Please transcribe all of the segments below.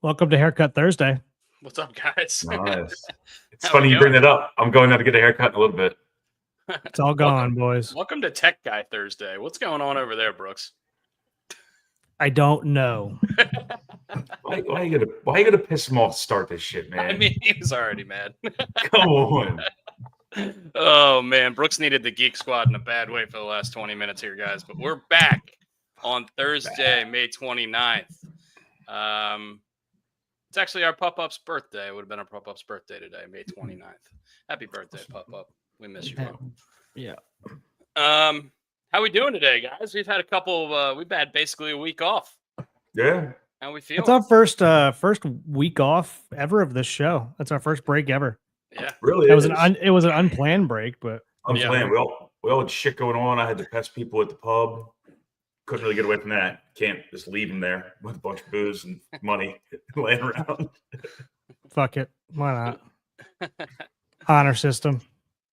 Welcome to Haircut Thursday. What's up, guys? Nice. It's How we funny you bring doing? that up. I'm going out to get a haircut in a little bit. It's all gone, boys. Welcome to Tech Guy Thursday. What's going on over there, Brooks? I don't know. Why you gonna piss him off to start this shit, man? I mean, he was already mad. Come on. Oh, man. Brooks needed the Geek Squad in a bad way for the last 20 minutes here, guys. But we're back on Thursday, May 29th. It's actually our Pup-Up's birthday. It would have been our Pup-Up's birthday today, May 29th. Happy birthday, Pup-Up. We miss you, bro. Yeah. How we doing today, guys? We've had a couple. We've had basically a week off. Yeah. How we feel? It's our first week off ever of this show. That's our first break ever. Yeah. Really? It was an unplanned break, but unplanned. We all had shit going on. I had to pest people at the pub. Couldn't really get away from that. Can't just leave them there with a bunch of booze and money laying around. fuck it. Why not? Honor system.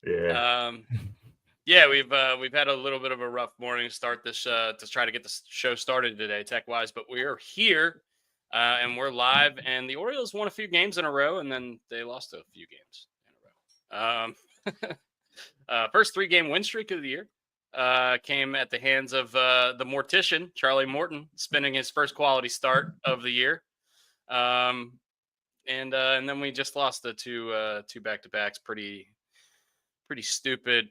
Yeah. Yeah, we've had a little bit of a rough morning to start this to try to get the show started today, tech wise, but we are here and we're live. And the Orioles won a few games in a row, and then they lost a few games in a row. First 3-game win streak of the year came at the hands of the Mortician, Charlie Morton, spinning his first quality start of the year. And then we just lost the two back-to-backs. Pretty stupid.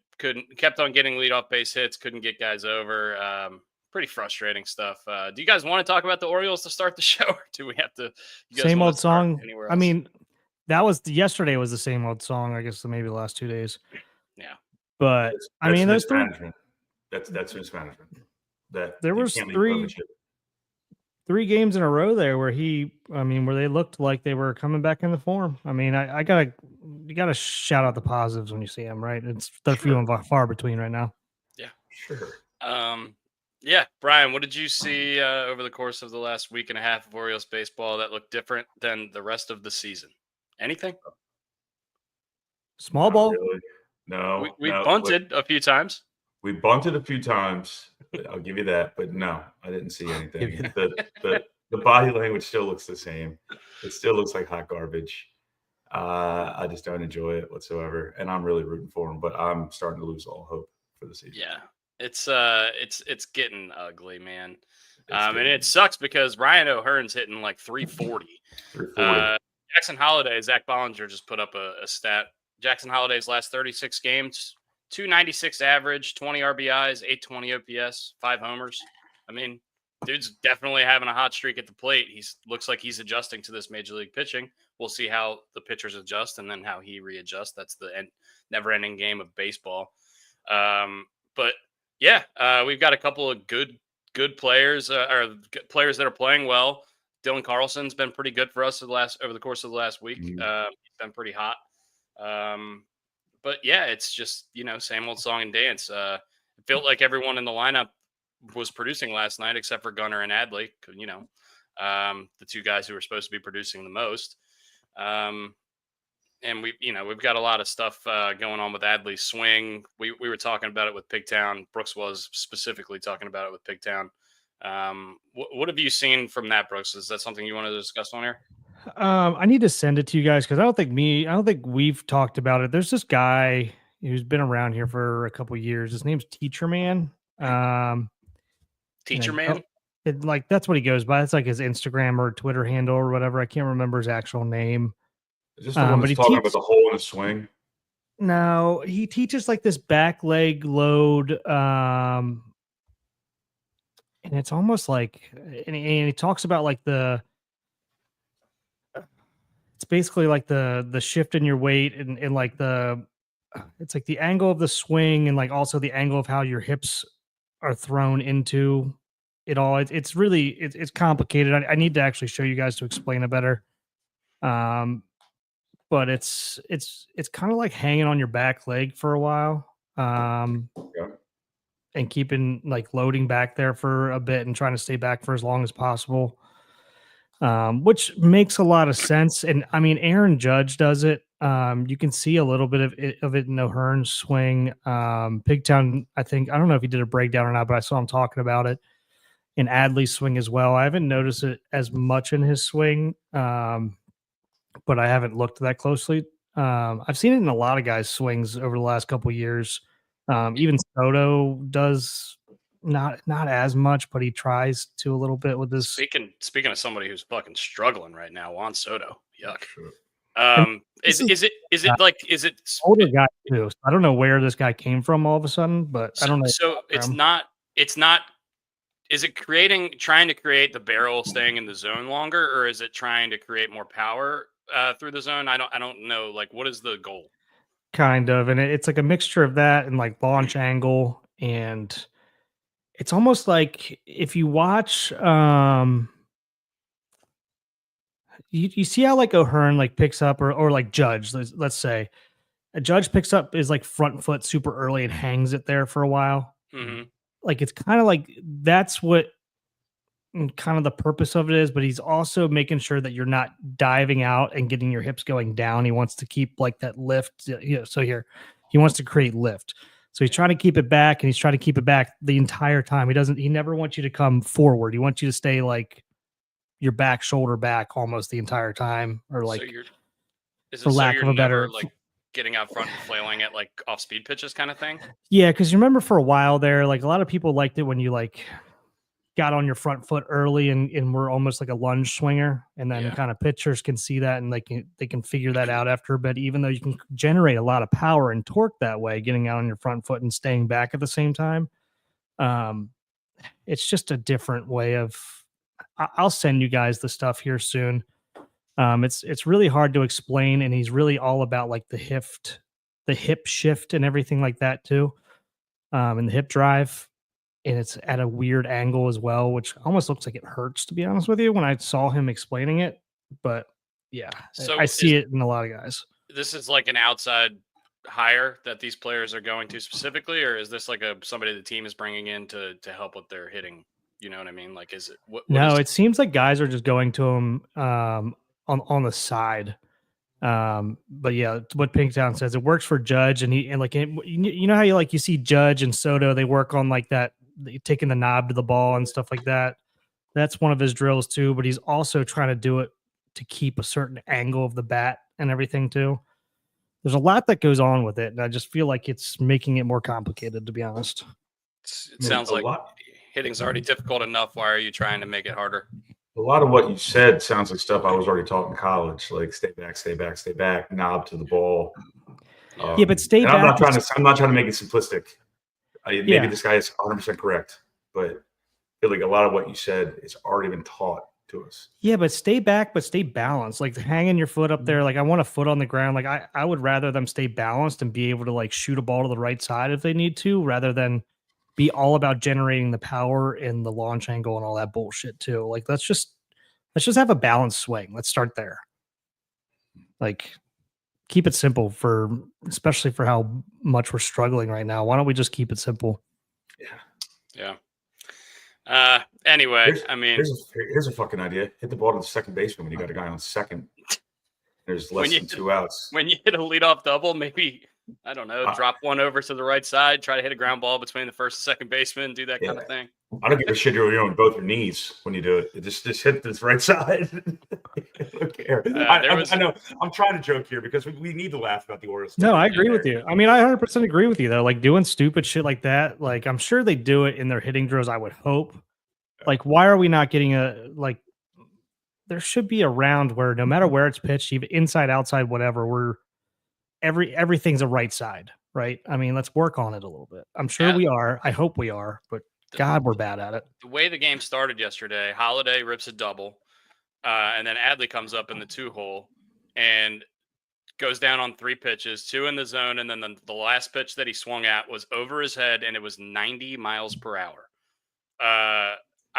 Kept on getting leadoff base hits. Couldn't get guys over. Pretty frustrating stuff. Do you guys want to talk about the Orioles to start the show, or do we have to? Same old song. I mean, yesterday was the same old song. I guess maybe the last 2 days. Yeah, but I mean, those that's mismanagement. That there was 3 games in a row there where where they looked like they were coming back into form. I mean, you gotta shout out the positives when you see them, right? They're few and far between right now. Yeah, sure. Yeah, Brian, what did you see over the course of the last week and a half of Orioles baseball that looked different than the rest of the season? Anything? Small ball? Really. No, we bunted a few times. We bunted a few times. I'll give you that, but no, I didn't see anything. The body language still looks the same. It still looks like hot garbage. I just don't enjoy it whatsoever, and I'm really rooting for him. But I'm starting to lose all hope for the season. Yeah, it's getting ugly, man. And it sucks because Ryan O'Hearn's hitting like 340. Jackson Holliday, Zach Bollinger just put up a stat. Jackson Holliday's last 36 games. 296 average, 20 RBIs, 820 OPS, 5 homers. I mean, dude's definitely having a hot streak at the plate. Looks like he's adjusting to this major league pitching. We'll see how the pitchers adjust and then how he readjusts. That's the never-ending game of baseball. But yeah, we've got a couple of good players or players that are playing well. Dylan Carlson's been pretty good for us over the course of the last week. He's been pretty hot. But yeah, it's just, same old song and dance. It felt like everyone in the lineup was producing last night, except for Gunnar and Adley, the 2 guys who were supposed to be producing the most. And we've got a lot of stuff going on with Adley's swing. We were talking about it with Pigtown. Brooks was specifically talking about it with Pigtown. What have you seen from that, Brooks? Is that something you want to discuss on here? I need to send it to you guys because I don't think we've talked about it. There's this guy who's been around here for a couple years. His name's Teacher Man. Teacher Man? That's what he goes by. It's like his Instagram or Twitter handle or whatever. I can't remember his actual name. Is this the one that's talking about the hole in the swing? No, he teaches like this back leg load. And it's almost like, and he talks about like it's basically like the shift in your weight and like it's like the angle of the swing and like also the angle of how your hips are thrown into it all. It's really, it's complicated. I need to actually show you guys to explain it better. But it's kind of like hanging on your back leg for a while. And keeping like loading back there for a bit and trying to stay back for as long as possible. Which makes a lot of sense. And I mean, Aaron Judge does it. You can see a little bit of it in O'Hearn's swing. Pigtown, I don't know if he did a breakdown or not, but I saw him talking about it. in Adley's swing as well. I haven't noticed it as much in his swing, but I haven't looked that closely. I've seen it in a lot of guys' swings over the last couple of years. Even Soto does not as much, but he tries to a little bit with this. Speaking of somebody who's fucking struggling right now, Juan Soto. Yuck. Is it older guy too? So I don't know where this guy came from all of a sudden, but I don't know. So it's not. Is it trying to create the barrel staying in the zone longer, or is it trying to create more power through the zone? I don't know. Like, what is the goal? Kind of, and it's like a mixture of that and like launch angle, and it's almost like if you watch, you see how like O'Hearn like picks up or like Judge, let's say a Judge picks up his like front foot super early and hangs it there for a while. Mm-hmm. Like it's kind of like that's what kind of the purpose of it is, but he's also making sure that you're not diving out and getting your hips going down. He wants to keep like that lift. So here he wants to create lift. So he's trying to keep it back, and he's trying to keep it back the entire time. He never wants you to come forward. He wants you to stay like your back, shoulder back almost the entire time, or like for lack of a better, like getting out front and flailing at like off speed pitches kind of thing. Yeah. Cause you remember for a while there, like a lot of people liked it when you like got on your front foot early and were almost like a lunge swinger, and then kind of pitchers can see that and they can figure that out after a bit, even though you can generate a lot of power and torque that way, getting out on your front foot and staying back at the same time. It's just a different way of, I'll send you guys the stuff here soon. It's really hard to explain, and he's really all about like the hip shift and everything like that too. And the hip drive. And it's at a weird angle as well, which almost looks like it hurts, to be honest with you, when I saw him explaining it. But yeah, so I see it in a lot of guys. This is like an outside hire that these players are going to specifically, or is this like somebody the team is bringing in to help with their hitting? You know what I mean? Like, is it? No, it seems like guys are just going to him on the side. But yeah, what Pinktown says, it works for Judge, and you know how you see Judge and Soto, they work on like that, taking the knob to the ball and stuff like that. That's one of his drills too, but he's also trying to do it to keep a certain angle of the bat and everything too. There's a lot that goes on with it, and I just feel like it's making it more complicated, to be honest. It sounds like hitting's already difficult enough. Why are you trying to make it harder? A lot of what you said sounds like stuff I was already taught in college, like stay back, knob to the ball. Yeah, but stay back. I'm not trying to make it simplistic. Maybe this guy is 100% correct, but I feel like a lot of what you said is already been taught to us. Yeah, but stay back, but stay balanced. Like hanging your foot up there. Like I want a foot on the ground. Like I would rather them stay balanced and be able to like shoot a ball to the right side if they need to, rather than be all about generating the power and the launch angle and all that bullshit too. Like let's just have a balanced swing. Let's start there. Like keep it simple especially for how much we're struggling right now. Why don't we just keep it simple? Yeah. Anyway, here's a fucking idea. Hit the ball to the second baseman when you got a guy on second. There's less than 2 outs. When you hit a leadoff double, maybe, I don't know, drop one over to the right side, try to hit a ground ball between the first and second baseman, do that kind of thing. I don't give a shit you're on both your knees when you do it. Just hit this right side. I don't care. I know I'm trying to joke here because we need to laugh about the Orioles. No, I agree with you. I mean, I 100% agree with you though. Like doing stupid shit like that. Like I'm sure they do it in their hitting drills. I would hope. Like, why are we not getting there should be a round where no matter where it's pitched, even inside, outside, whatever, everything's a right side, right? I mean, let's work on it a little bit. I'm sure we are. I hope we are, but God, we're bad at it. The way the game started yesterday, Holiday rips a double, and then Adley comes up in the 2-hole and goes down on 3 pitches, 2 in the zone, and then the last pitch that he swung at was over his head, and it was 90 miles per hour.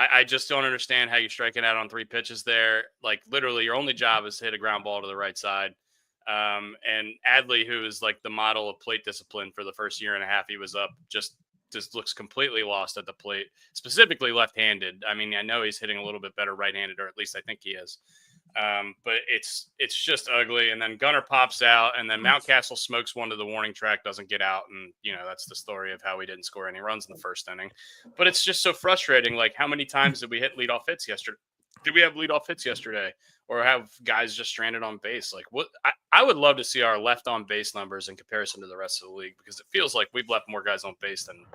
I just don't understand how you're striking out on 3 pitches there. Like literally, your only job is to hit a ground ball to the right side. And Adley, who is like the model of plate discipline for the first year and a half he was up, just looks completely lost at the plate, specifically left-handed. I mean, I know he's hitting a little bit better right-handed, or at least I think he is. But it's just ugly. And then Gunner pops out, and then Mountcastle smokes one to the warning track, doesn't get out, and that's the story of how we didn't score any runs in the first inning. But it's just so frustrating. Like, how many times did we hit leadoff hits yesterday? Did we have leadoff hits yesterday, or have guys just stranded on base? Like, what? I would love to see our left on base numbers in comparison to the rest of the league, because it feels like we've left more guys on base than.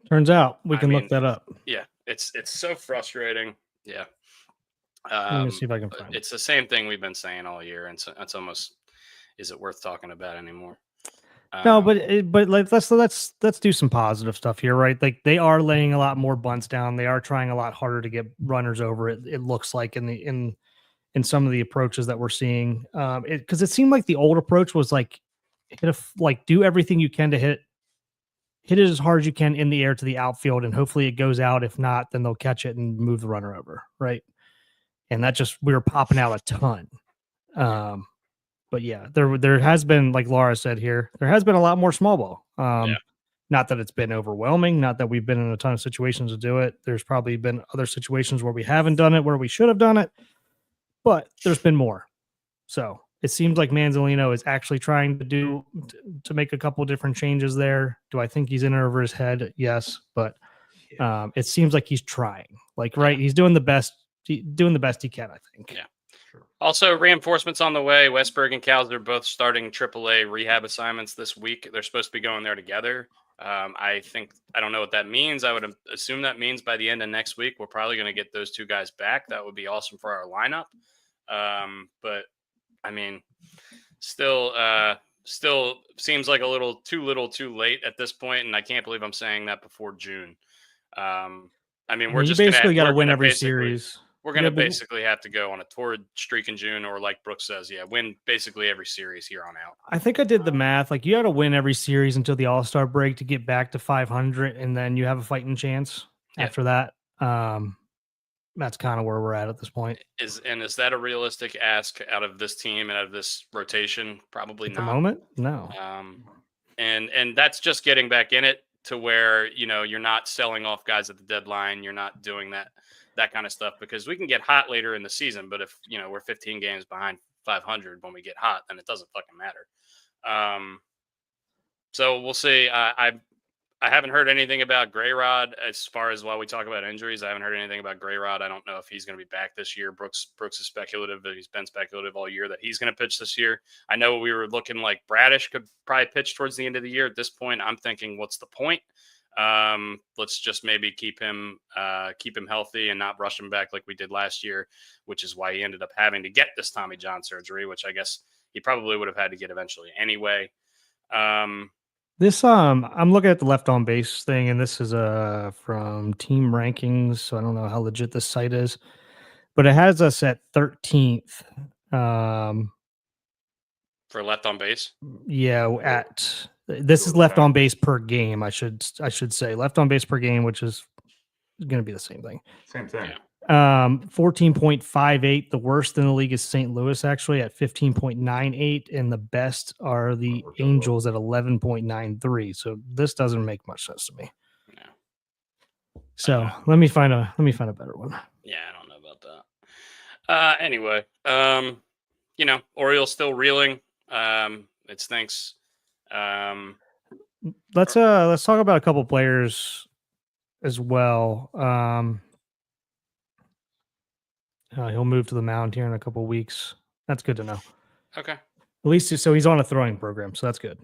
Turns out we can look that up. Yeah, it's so frustrating. Yeah. Let me see if I can find it. It's the same thing we've been saying all year, and so it's almost, is it worth talking about anymore? No, but let's do some positive stuff here, right? Like, they are laying a lot more bunts down. They are trying a lot harder to get runners over. It looks like in some of the approaches that we're seeing, because it seemed like the old approach was like do everything you can to hit it as hard as you can in the air to the outfield, and hopefully it goes out. If not, then they'll catch it and move the runner over, right? And that we were popping out a ton. But yeah, there has been, like Laura said here, there has been a lot more small ball. Not that it's been overwhelming, not that we've been in a ton of situations to do it. There's probably been other situations where we haven't done it, where we should have done it, but there's been more. So it seems like Manzolino is actually trying to make a couple different changes there. Do I think he's in over his head? Yes, but it seems like he's trying. Like, right, he's doing the best he can, I think. Yeah. Also, reinforcements on the way. Westberg and Cowser are both starting AAA rehab assignments this week. They're supposed to be going there together. I don't know what that means. I would assume that means by the end of next week, we're probably going to get those two guys back. That would be awesome for our lineup. But I mean, still seems like a little too late at this point, and I can't believe I'm saying that before June. I mean, we're just basically got to win every series. We're going to basically have to go on a torrid streak in June, or like Brooks says, win basically every series here on out. I think I did the math. Like, you got to win every series until the All-Star break to get back to 500, and then you have a fighting chance after that. That's kind of where we're at this point. Is that a realistic ask out of this team and out of this rotation? Probably not. At the moment, no. And that's just getting back in it to where, you're not selling off guys at the deadline. You're not doing that kind of stuff, because we can get hot later in the season. But if, we're 15 games behind 500 when we get hot, then it doesn't fucking matter. So we'll see. I haven't heard anything about Grayrod as far as, while we talk about injuries. I haven't heard anything about Grayrod. I don't know if he's going to be back this year. Brooks is speculative, but he's been speculative all year that he's going to pitch this year. I know we were looking like Bradish could probably pitch towards the end of the year. At this point, I'm thinking, what's the point? Let's just maybe keep him healthy and not rush him back like we did last year, which is why he ended up having to get this Tommy John surgery, which I guess he probably would have had to get eventually anyway. I'm looking at the left on base thing, and this is from Team Rankings, so I don't know how legit this site is, but it has us at 13th. For left on base? Yeah, this is left on base per game, I should say. Left on base per game, which is going to be the same thing. Same thing. 14.58. The worst in the league is St. Louis, actually, at 15.98, and the best are the Angels at 11.93. So this doesn't make much sense to me. No. So let me find a better one. Yeah, I don't know about that. Anyway, Orioles still reeling. It stinks. Let's talk about a couple players as well. He'll move to the mound here in a couple weeks. That's good to know. Okay. At least so he's on a throwing program, so that's good.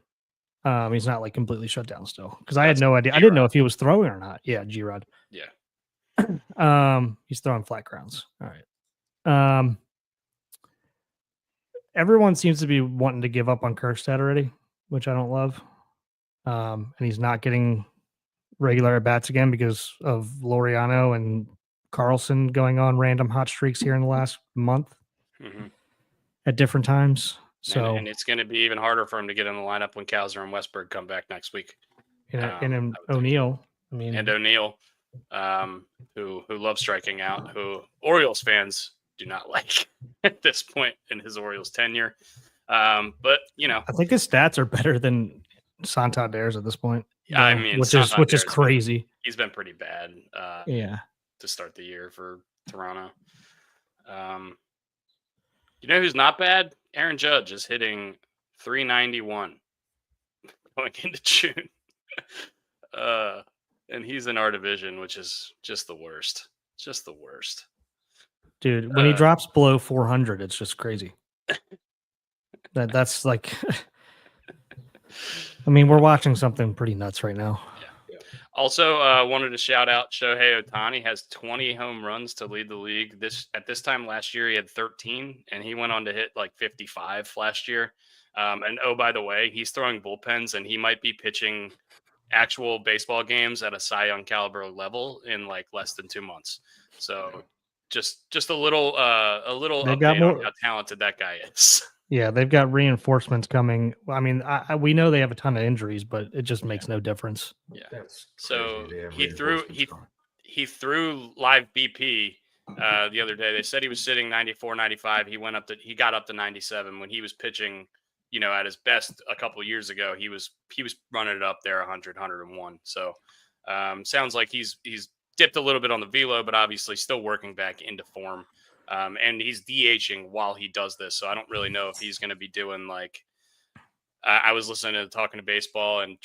He's not like completely shut down still, because I had no idea. G-Rod. I didn't know if he was throwing or not. Yeah, G-Rod. Yeah. He's throwing flat grounds. All right. Everyone seems to be wanting to give up on Kjerstad already, which I don't love. And he's not getting regular at bats again because of Laureano and Carlson going on random hot streaks here in the last month at different times. So, and it's going to be even harder for him to get in the lineup when Cowser and Westberg come back next week. And O'Neill. And O'Neill, who loves striking out, who Orioles fans do not like at this point in his Orioles tenure. But I think his stats are better than Santander's at this point. I mean, which is crazy. He's been pretty bad. To start the year for Toronto. You know who's not bad? Aaron Judge is hitting 391 going into June. And he's in our division, which is just the worst. Just the worst. Dude, when he drops below 400, it's just crazy. That's like, I mean, we're watching something pretty nuts right now. Yeah. Also, wanted to shout out Shohei Ohtani has 20 home runs to lead the league. At this time last year, he had 13, and he went on to hit like 55 last year. And oh, by the way, he's throwing bullpens, and he might be pitching actual baseball games at a Cy Young caliber level in like less than 2 months. So just a little update on how talented that guy is. Yeah, they've got reinforcements coming. I mean, we know they have a ton of injuries, but it just makes no difference. Yeah. So he threw live BP the other day. They said he was sitting 94, 95. He got up to 97 when he was pitching, you know, at his best a couple of years ago. He was running it up there 100, 101. So sounds like he's dipped a little bit on the velo, but obviously still working back into form. And he's DHing while he does this. So I don't really know if he's going to be doing like, I was listening to Talking to Baseball and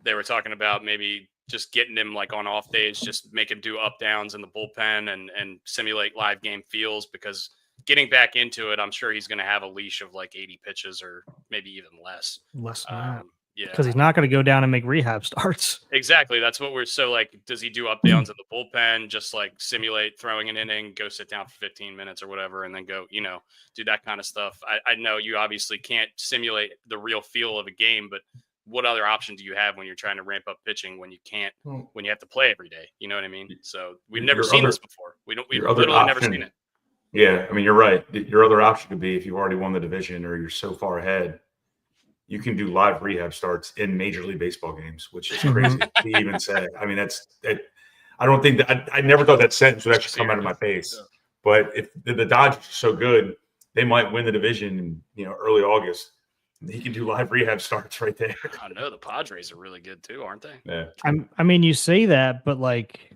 they were talking about maybe just getting him like on off days, just make him do up downs in the bullpen and simulate live game feels, because getting back into it, I'm sure he's going to have a leash of like 80 pitches or maybe even less. Less than that. Yeah, because he's not going to go down and make rehab starts. Exactly. That's what we're so like. Does he do up downs in the bullpen, just like simulate throwing an inning, go sit down for 15 minutes or whatever, and then go, you know, do that kind of stuff? I know you obviously can't simulate the real feel of a game, but what other option do you have when you're trying to ramp up pitching when you can't, when you have to play every day? You know what I mean? So we've never seen this before. We've literally never seen it. Yeah, I mean, you're right. Your other option could be if you've already won the division or you're so far ahead, you can do live rehab starts in Major League Baseball games, which is crazy to even say. I mean, I don't think that I never thought that sentence would actually come out of my face. But if the Dodgers are so good, they might win the division in, you know, early August. He can do live rehab starts right there. I know the Padres are really good too, aren't they? Yeah. I mean, you say that, but like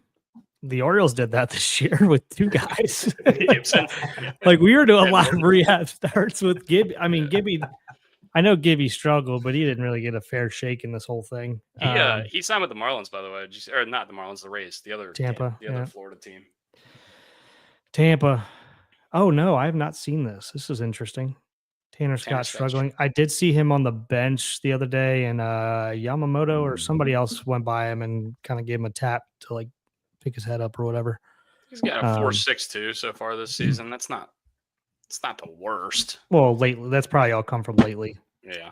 the Orioles did that this year with two guys. Like we were doing live rehab starts with Gibby. I mean, Gibby. I know Gibby struggled, but he didn't really get a fair shake in this whole thing. He signed with the Marlins, by the way. Or not the Marlins, the Rays, the other Tampa, the other Florida team. Tampa. Oh no, I have not seen this. This is interesting. Tanner Scott struggling. I did see him on the bench the other day, and Yamamoto or somebody else went by him and kind of gave him a tap to like pick his head up or whatever. He's got a 4.62 so far this season. It's not the worst. Well, lately, that's probably all come from lately. Yeah.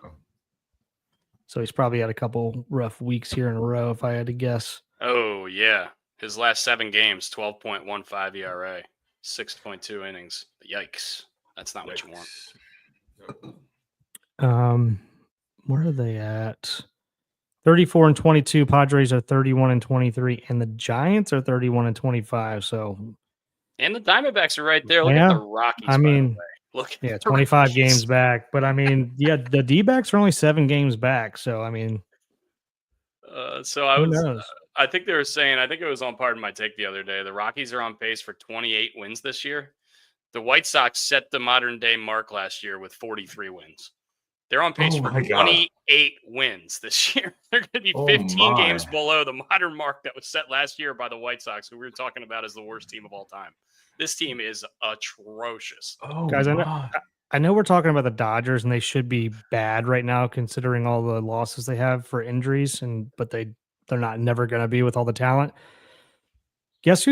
So he's probably had a couple rough weeks here in a row, if I had to guess. Oh, yeah. His last 7 games, 12.15 ERA, 6.2 innings. Yikes. That's not what you want. Where are they at? 34-22. Padres are 31-23, and the Giants are 31-25. So, and the Diamondbacks are right there. Look at the Rockies. I mean, look, 25 games back. But I mean, yeah, the D-backs are only 7 games back. So I mean, so I think they were saying, I think it was on Pardon My Take the other day, the Rockies are on pace for 28 wins this year. The White Sox set the modern day mark last year with 43 wins. They're on pace for 28 wins this year. They're going to be 15 games below the modern mark that was set last year by the White Sox, who we were talking about as the worst team of all time. This team is atrocious. Guys, I know we're talking about the Dodgers, and they should be bad right now considering all the losses they have for injuries, but they're not never going to be with all the talent. Guess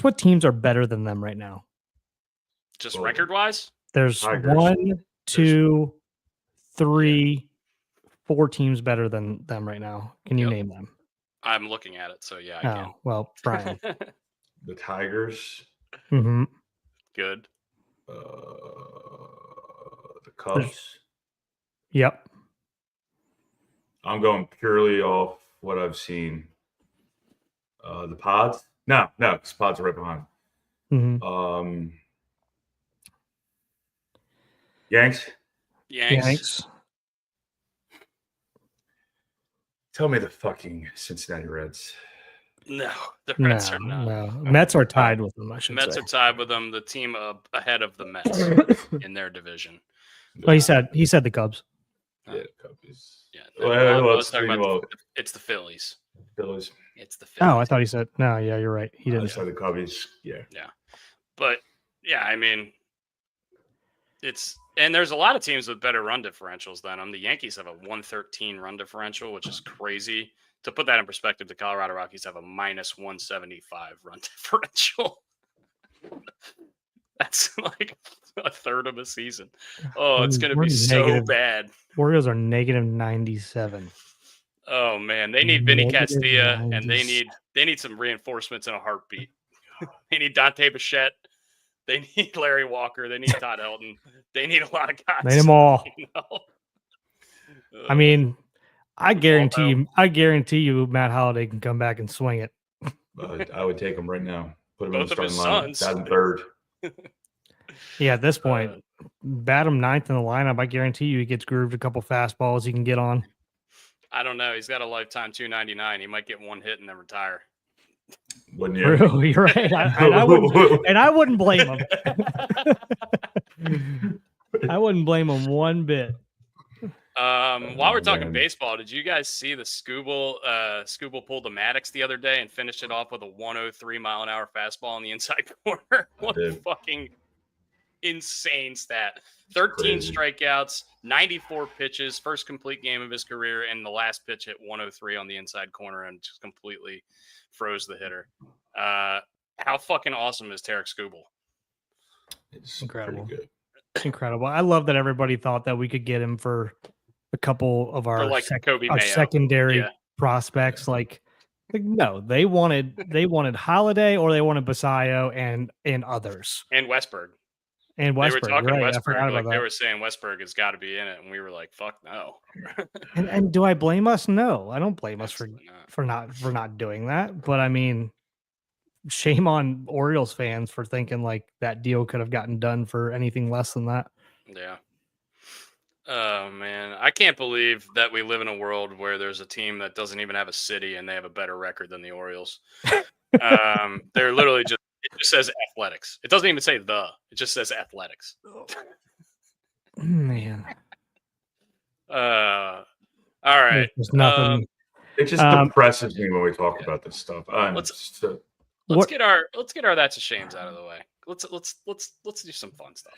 what teams are better than them right now? Just record-wise? There's Tigers. 1, 2, 3, 4 teams better than them right now. Can you name them? I'm looking at it, so yeah, I can. Well, Brian. The Tigers. Mm-hmm. Good. The Cubs. Yep. I'm going purely off what I've seen. The Pods. No, because Pods are right behind. Mm-hmm. Yanks. Tell me the fucking Cincinnati Reds. No, the Mets are not. No. Mets are tied with them, I should Mets say. are tied with them. The team ahead of the Mets in their division. Well, he said the Cubs. Yeah, Cubbies. Yeah. Well, I well, was talking about it's the Phillies. Phillies. It's the Phillies. Oh, I thought he said no. Yeah, you're right. He I didn't. said the Cubbies. Yeah. Yeah. But yeah, I mean, and there's a lot of teams with better run differentials than them. The Yankees have a 113 run differential, which is crazy. To put that in perspective, the Colorado Rockies have a minus 175 run differential. That's like a third of a season. Oh, it's going to be so bad. Orioles are negative 97. Oh man, they need Vinny Castilla, and they need some reinforcements in a heartbeat. They need Dante Bichette. They need Larry Walker. They need Todd Helton. They need a lot of guys. Name them all. You know? I mean, I guarantee you, Matt Holliday can come back and swing it. I would take him right now. Put him in the Both of his starting sons. lineup. Third. Yeah, at this point, bat him ninth in the lineup. I guarantee you, he gets grooved a couple fastballs he can get on. I don't know. He's got a lifetime $299. He might get one hit and then retire. Wouldn't you? True, you're right. I wouldn't blame him. I wouldn't blame him one bit. While we're talking baseball, did you guys see the Skubal pulled the Maddox the other day and finished it off with a 103 mile an hour fastball in the inside corner? What a fucking insane stat. 13 strikeouts, 94 pitches, first complete game of his career, and the last pitch hit 103 on the inside corner and just completely froze the hitter. How fucking awesome is Tarik Skubal? It's incredible. It's incredible. I love that everybody thought that we could get him for a couple of our secondary prospects. Like no, they wanted Holiday or they wanted Basayo and others. And Westberg. And Westberg. They were talking right. Westberg. Like they were saying Westberg has got to be in it. And we were like, fuck no. and do I blame us? No, I don't blame us for not doing that. But I mean, shame on Orioles fans for thinking like that deal could have gotten done for anything less than that. Yeah. Oh man, I can't believe that we live in a world where there's a team that doesn't even have a city and they have a better record than the Orioles. They're literally it just says Athletics. It doesn't even say it just says Athletics. Man. All right. There's nothing. It just depresses me when we talk about this stuff. Let's get our that's a shames out of the way. Let's do some fun stuff.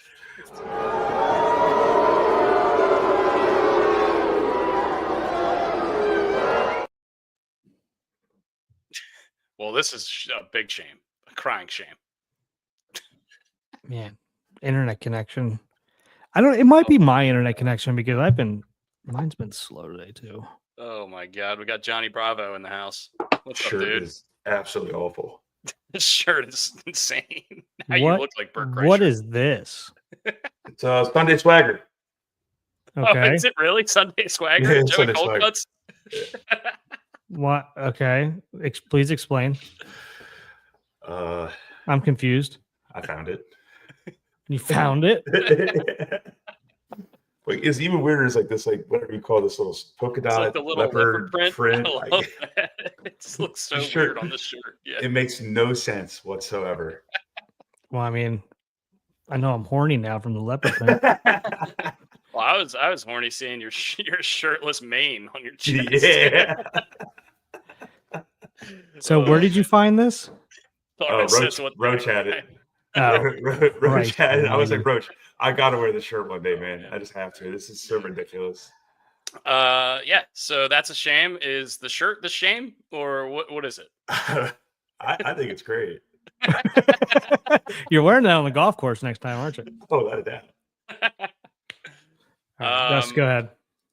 Well, this is a big shame, a crying shame. Man, internet connection. It might be my internet connection because mine's been slow today too. Oh my God. We got Johnny Bravo in the house. What's shirt up, dude? Is absolutely awful. This shirt is insane. Now you look like Bert Kreischer. What is this? It's Sunday Swagger. Okay. Oh, is it really Sunday Swagger? Yeah, Joey Sunday Coldcuts? What? Okay. Please explain. I'm confused. I found it. You found it? Like it's even weirder. It's like this, like whatever you call this little polka dot, like the little leopard print. I love that. It just looks so weird on the shirt. Yeah. It makes no sense whatsoever. Well, I mean, I know I'm horny now from the leopard print. Well, I was horny seeing your shirtless mane on your chest. Yeah. So where did you find this? Roach had it. Roach had it. I was like, Roach, I gotta wear this shirt one day, man. I just have to. This is so ridiculous. Yeah. So that's a shame. Is the shirt the shame, or what is it? I think it's great. You're wearing that on the golf course next time, aren't you? Oh, without a doubt. Let's go ahead.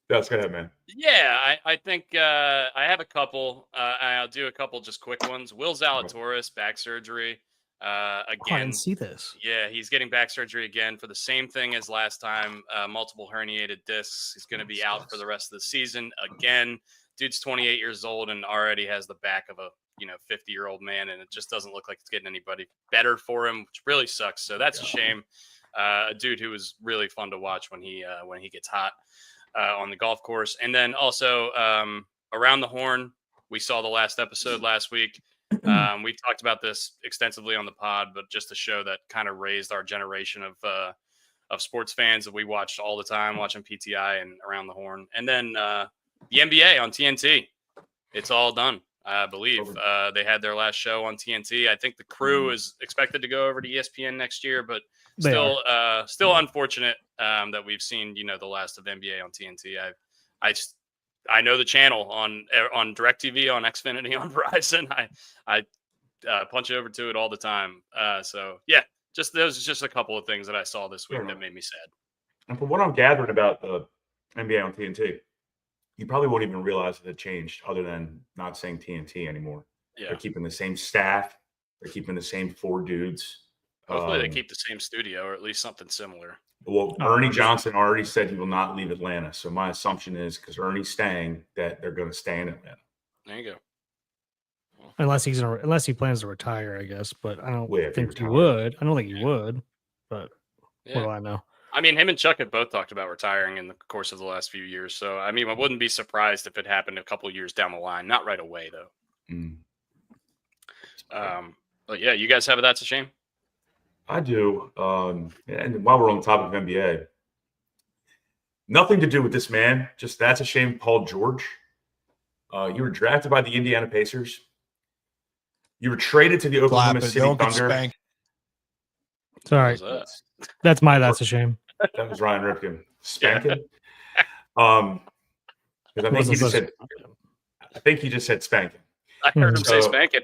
Let's go ahead, man. Yeah, I think I have a couple. I'll do a couple just quick ones. Will Zalatoris, back surgery. Again, I didn't see this. Yeah, he's getting back surgery again for the same thing as last time. Multiple herniated discs. He's going to be out for the rest of the season. Again, dude's 28 years old and already has the back of a 50-year-old man, and it just doesn't look like it's getting anybody better for him, which really sucks. So that's a shame. A dude who was really fun to watch when he gets hot on the golf course. And then also around the horn, we saw the last episode last week. We talked about this extensively on the pod, but just to show that kind of raised our generation of sports fans that we watched all the time, watching PTI and Around the Horn. And then the NBA on TNT. It's all done, I believe. They had their last show on TNT. I think the crew is expected to go over to ESPN next year, but still unfortunate that we've seen, the last of NBA on TNT. I know the channel on DirecTV, on Xfinity, on Verizon. I punch over to it all the time. So yeah, those are just a couple of things that I saw this week that made me sad. And from what I'm gathering about the NBA on TNT, you probably won't even realize that it changed, other than not saying TNT anymore. Yeah. They're keeping the same staff. They're keeping the same 4 dudes. Hopefully they keep the same studio, or at least something similar. Well, Ernie Johnson already said he will not leave Atlanta. So my assumption is, because Ernie's staying, that they're going to stay in Atlanta. There you go. Unless he plans to retire, I guess. But I don't think he would. I don't think he would. But what do I know? I mean, him and Chuck have both talked about retiring in the course of the last few years. So, I mean, I wouldn't be surprised if it happened a couple years down the line. Not right away, though. But yeah, you guys have it. That's a shame. I do. And while we're on the topic of NBA, nothing to do with this man. Just that's a shame, Paul George. You were drafted by the Indiana Pacers. You were traded to the Oklahoma City Thunder. Sorry. That's a shame. That was Ryan Ripken. Spanking. Because I think he just said spanking. I heard him say spanking.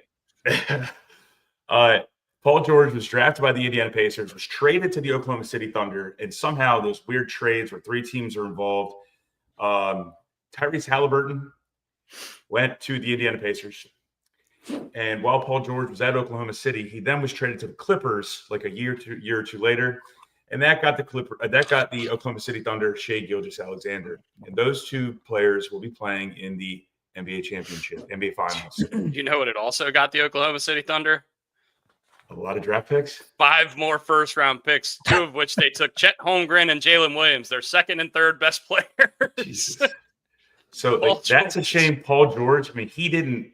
Paul George was drafted by the Indiana Pacers, was traded to the Oklahoma City Thunder, and somehow those weird trades where 3 teams are involved. Tyrese Halliburton went to the Indiana Pacers. And while Paul George was at Oklahoma City, he then was traded to the Clippers like a year or two later. And that got the Oklahoma City Thunder Shai Gilgeous-Alexander. And those 2 players will be playing in the NBA championship, NBA finals. You know what it also got the Oklahoma City Thunder? A lot of draft picks. 5 more first-round picks, 2 of which they took Chet Holmgren and Jalen Williams, their second and third best players. Jesus. So that's a shame. Paul George, I mean, he didn't.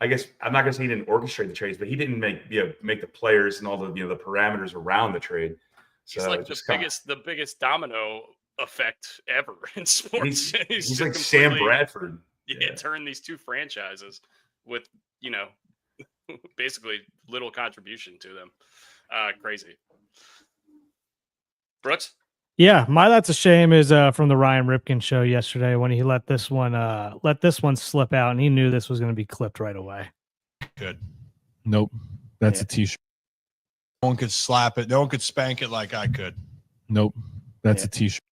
I guess I'm not going to say he didn't orchestrate the trades, but he didn't make the players and all the the parameters around the trade. So he's like the biggest domino effect ever in sports. He's like Sam Bradford. Yeah, turn these 2 franchises with basically little contribution to them. Crazy. Brooks? Yeah, that's a shame is from the Ryan Ripken show yesterday when he let this one slip out, and he knew this was going to be clipped right away. Good. Nope. That's a t-shirt. No one could slap it. No one could spank it like I could. Nope. That's a t-shirt.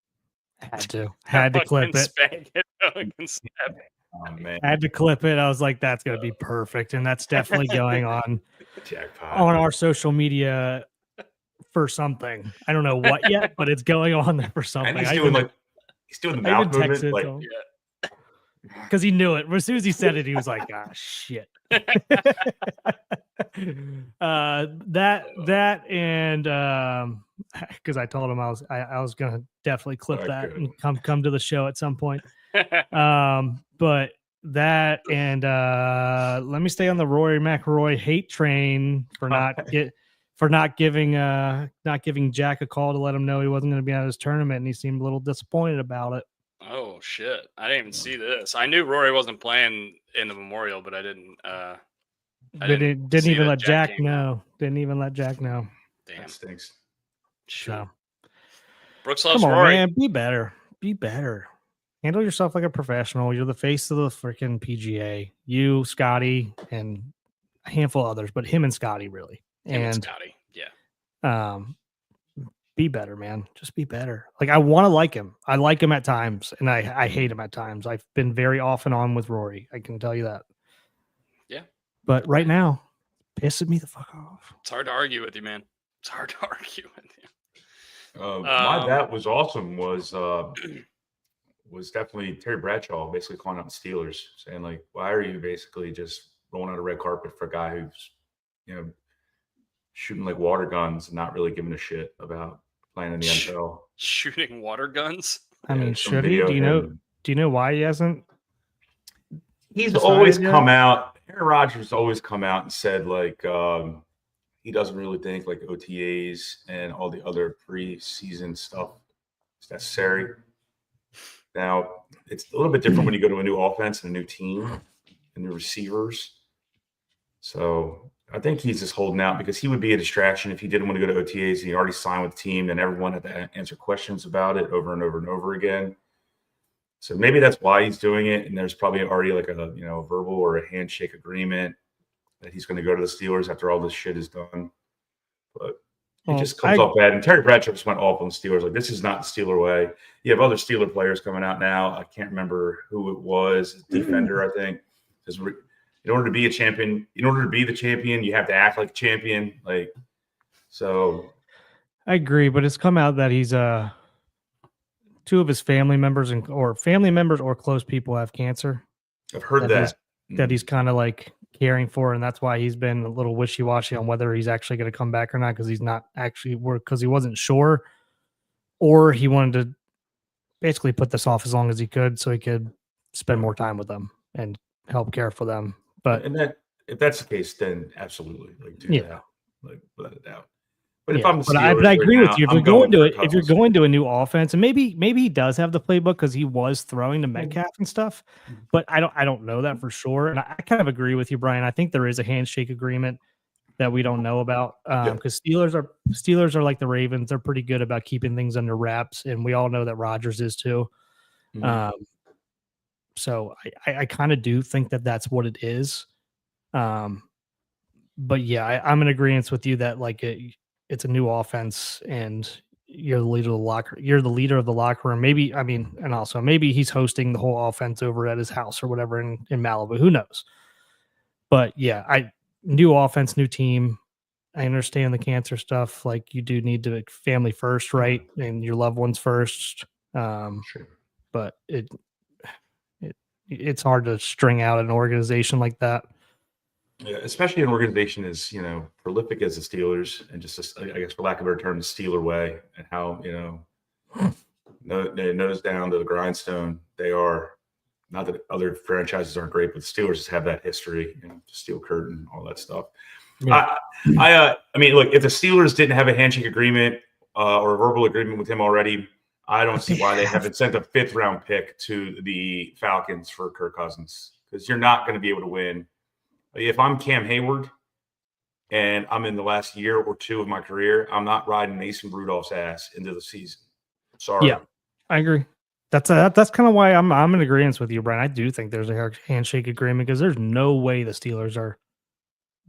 Had to clip it. Spank it. No one can slap it. Oh, man. Had to clip it. I was like, that's going to be perfect. And that's definitely going on Jackpot. On our social media for something. I don't know what yet, but it's going on there for something. And he's doing the mouth movement. Because he knew it. As soon as he said it, he was like, ah, shit. That and because I told him I was gonna definitely clip that and come to the show at some point. But that and let me stay on the Rory McIlroy hate train for not giving Jack a call to let him know he wasn't going to be at his tournament, and he seemed a little disappointed about it. Oh shit! I didn't even see this. I knew Rory wasn't playing in the Memorial, but I didn't. Didn't even let Jack know. Didn't even let Jack know. Damn, that stinks. So, Brooks loves come on, Rory. man, be better. Be better. Handle yourself like a professional. You're the face of the freaking PGA. You, Scotty, and a handful of others, but him and Scotty really. And Scotty, yeah. Be better, man. Just be better. Like, I want to like him. I like him at times, and I hate him at times. I've been very off and on with Rory. I can tell you that. Yeah. But right now, pissing me the fuck off. It's hard to argue with you, man. It's hard to argue with you. My that was awesome was definitely Terry Bradshaw basically calling out the Steelers, saying like, why are you basically just rolling out a red carpet for a guy who's, shooting like water guns and not really giving a shit about playing in the NFL? Shooting water guns? I mean, should he? Do you know why he hasn't? He's always come out Aaron Rodgers always come out and said like he doesn't really think like OTAs and all the other preseason stuff is necessary. Now it's a little bit different when you go to a new offense and a new team and new receivers. So I think he's just holding out because he would be a distraction if he didn't want to go to OTAs and he already signed with the team. Then everyone had to answer questions about it over and over and over again. So maybe that's why he's doing it. And there's probably already like a verbal or a handshake agreement that he's going to go to the Steelers after all this shit is done. But it just comes off bad. And Terry Bradshaw just went off on the Steelers. Like, this is not the Steeler way. You have other Steeler players coming out now. I can't remember who it was. Defender, I think. In order to be a champion, in order to be the champion, you have to act like a champion. Like, so. I agree, but it's come out that he's two of his family members or close people have cancer. I've heard that he's kind of like caring for, and that's why he's been a little wishy-washy on whether he's actually going to come back or not, because he's not actually because he wasn't sure, or he wanted to basically put this off as long as he could so he could spend more time with them and help care for them. But if that's the case, then absolutely, like, do that, like, without a doubt. But if I'm the but Steelers I agree right with you. now, If you're going to a new offense, and maybe he does have the playbook because he was throwing to Metcalf and stuff, but I don't know that for sure. And I kind of agree with you, Brian. I think there is a handshake agreement that we don't know about because Steelers are like the Ravens. They're pretty good about keeping things under wraps, and we all know that Rodgers is too. So I kind of do think that that's what it is. But yeah, I'm in agreement with you that like it's a new offense and you're the leader of the locker. You're the leader of the locker room. Maybe, and also maybe he's hosting the whole offense over at his house or whatever in Malibu. Who knows? But yeah, new offense, new team. I understand the cancer stuff. Like, you do need to family first, right? And your loved ones first. Sure. But it's hard to string out an organization like that. Yeah, especially an organization as prolific as the Steelers, and just I guess for lack of a better term, the Steeler way, and how nose down to the grindstone they are. Not that other franchises aren't great, but the Steelers just have that history, steel curtain, all that stuff. Yeah. I mean, look, if the Steelers didn't have a handshake agreement or a verbal agreement with him already, I don't see why they haven't sent a 5th round pick to the Falcons for Kirk Cousins, because you're not going to be able to win. If I'm Cam Hayward and I'm in the last year or two of my career, I'm not riding Mason Rudolph's ass into the season. Sorry. Yeah, I agree. That's kind of why I'm in agreement with you, Brian. I do think there's a handshake agreement because there's no way the Steelers are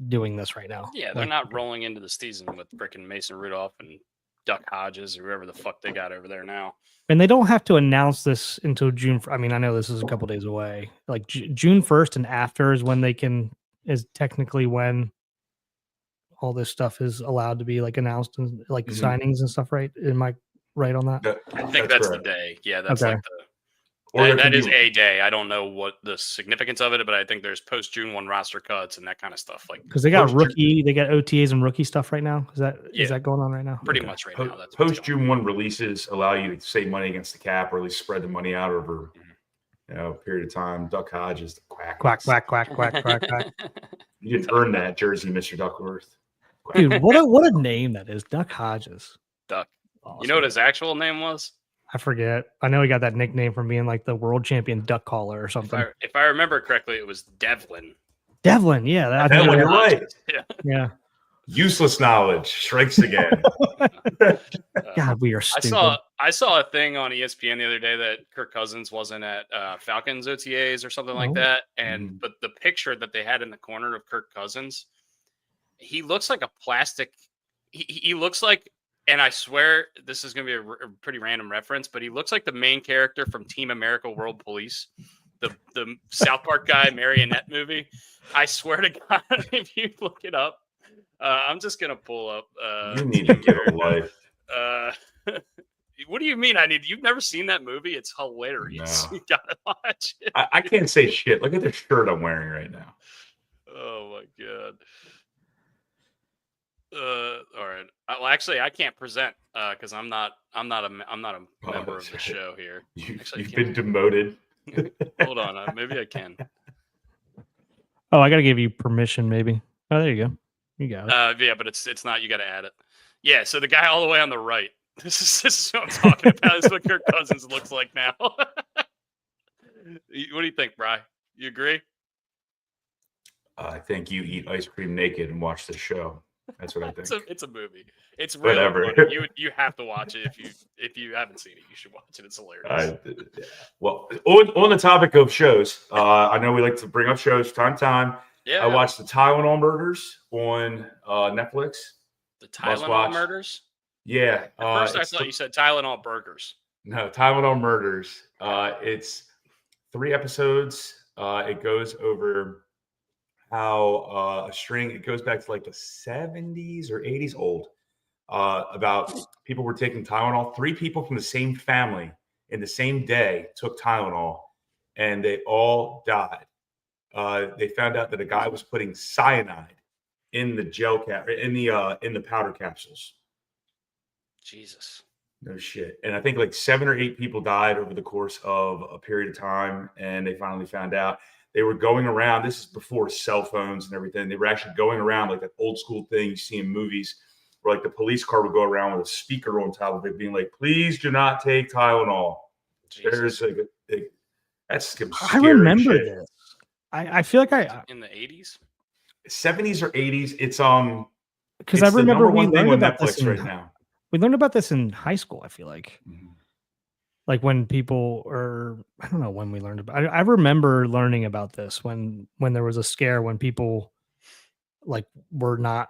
doing this right now. Yeah, they're not rolling into the season with freaking Mason Rudolph and Duck Hodges or whoever the fuck they got over there now. And they don't have to announce this until June. I mean, I know this is a couple days away. Like June 1st and after is technically when all this stuff is allowed to be like announced and like signings and stuff, right? Am I right on that? I think that's the day. Yeah, that's okay. That is a day. I don't know what the significance of it, but I think there's post June 1 roster cuts and that kind of stuff. Like, because they got they got OTAs and rookie stuff right now. Is that going on right now? Pretty much right now. That's post June 1 releases allow you to save money against the cap, or at least spread the money out over a period of time. Duck Hodges, the quack, quack, quack, quack, quack, quack, quack. You didn't earn that jersey, Mr. Duckworth. Quack. Dude, what a name that is, Duck Hodges. Duck. Awesome. You know what his actual name was? I forget. I know he got that nickname from being like the world champion duck caller or something. If I remember correctly, it was Devlin. Devlin, yeah. Devlin, you're right. Yeah. Useless knowledge strikes again. God, we are stupid. I saw a thing on ESPN the other day that Kirk Cousins wasn't at Falcons OTAs or something like that, but the picture that they had in the corner of Kirk Cousins, he looks like a plastic. He looks like. And I swear this is going to be a pretty random reference, but he looks like the main character from Team America World Police, the South Park guy marionette movie. I swear to God, if you look it up, I'm just going to pull up. You need to get a life. What do you mean? You've never seen that movie? It's hilarious. No. You got to watch it. I can't say shit. Look at the shirt I'm wearing right now. Oh my God. All right. Well, actually, I can't present because I'm not a member of the show here. You've been demoted. Hold on, maybe I can. Oh, I got to give you permission, maybe. Oh, there you go. You got it. Yeah, but it's not. You got to add it. Yeah. So the guy all the way on the right. This is what I'm talking about. This is what Kirk Cousins looks like now. What do you think, Bri? You agree? I think you eat ice cream naked and watch the show. That's what I think. It's a movie. It's really Whatever. funny. You have to watch it if you haven't seen it. You should watch it. It's hilarious. Well, on the topic of shows, I know we like to bring up shows time to time. Yeah. I watched the Tylenol Murders on Netflix. The Tylenol Murders. Yeah. At first, I thought you said Tylenol Burgers. No, Tylenol Murders. It's 3 episodes. It goes over how it goes back to like the 70s or 80s old, about people were taking Tylenol. 3 people from the same family in the same day took Tylenol, and they all died. They found out that a guy was putting cyanide in the gel cap in the powder capsules. Jesus. No shit. And I think like 7 or 8 people died over the course of a period of time, and they finally found out. They were going around. This is before cell phones and everything. They were actually going around like that old school thing you see in movies, where like the police car would go around with a speaker on top of it, being like, "Please do not take Tylenol." Jesus. There's like that's scary I remember shit. this. I feel like in the 80s, 70s or 80s. It's because I remember we learned about Netflix this right now. We learned about this in high school. I feel like. Mm-hmm. Like when people, or I don't know when we learned about. I remember learning about this when there was a scare, when people like were not.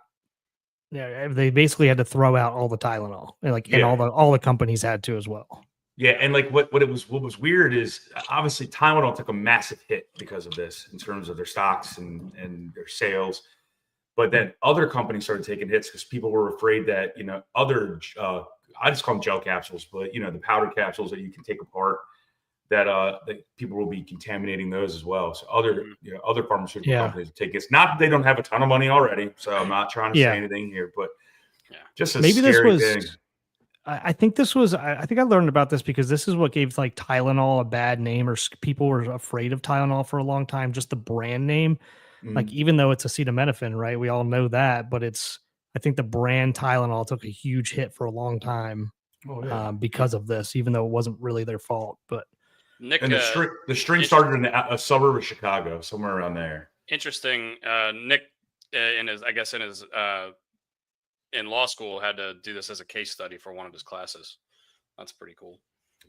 Yeah, they basically had to throw out all the Tylenol, and all the companies had to as well. Yeah, and like what was weird is obviously Tylenol took a massive hit because of this in terms of their stocks and their sales. But then other companies started taking hits because people were afraid that, other I just call them gel capsules, but the powder capsules that you can take apart, that people will be contaminating those as well. So other pharmaceutical companies take it. Not that they don't have a ton of money already. So I'm not trying to say anything here, but just a maybe scary this was. thing. I think this was. I think I learned about this because this is what gave like Tylenol a bad name, or people were afraid of Tylenol for a long time. Just the brand name, like even though it's acetaminophen, right? We all know that, but I think the brand Tylenol took a huge hit for a long time because of this, even though it wasn't really their fault. But Nick, and the string started in a suburb of Chicago, somewhere around there. Interesting. Nick, in his in law school, had to do this as a case study for one of his classes. That's pretty cool.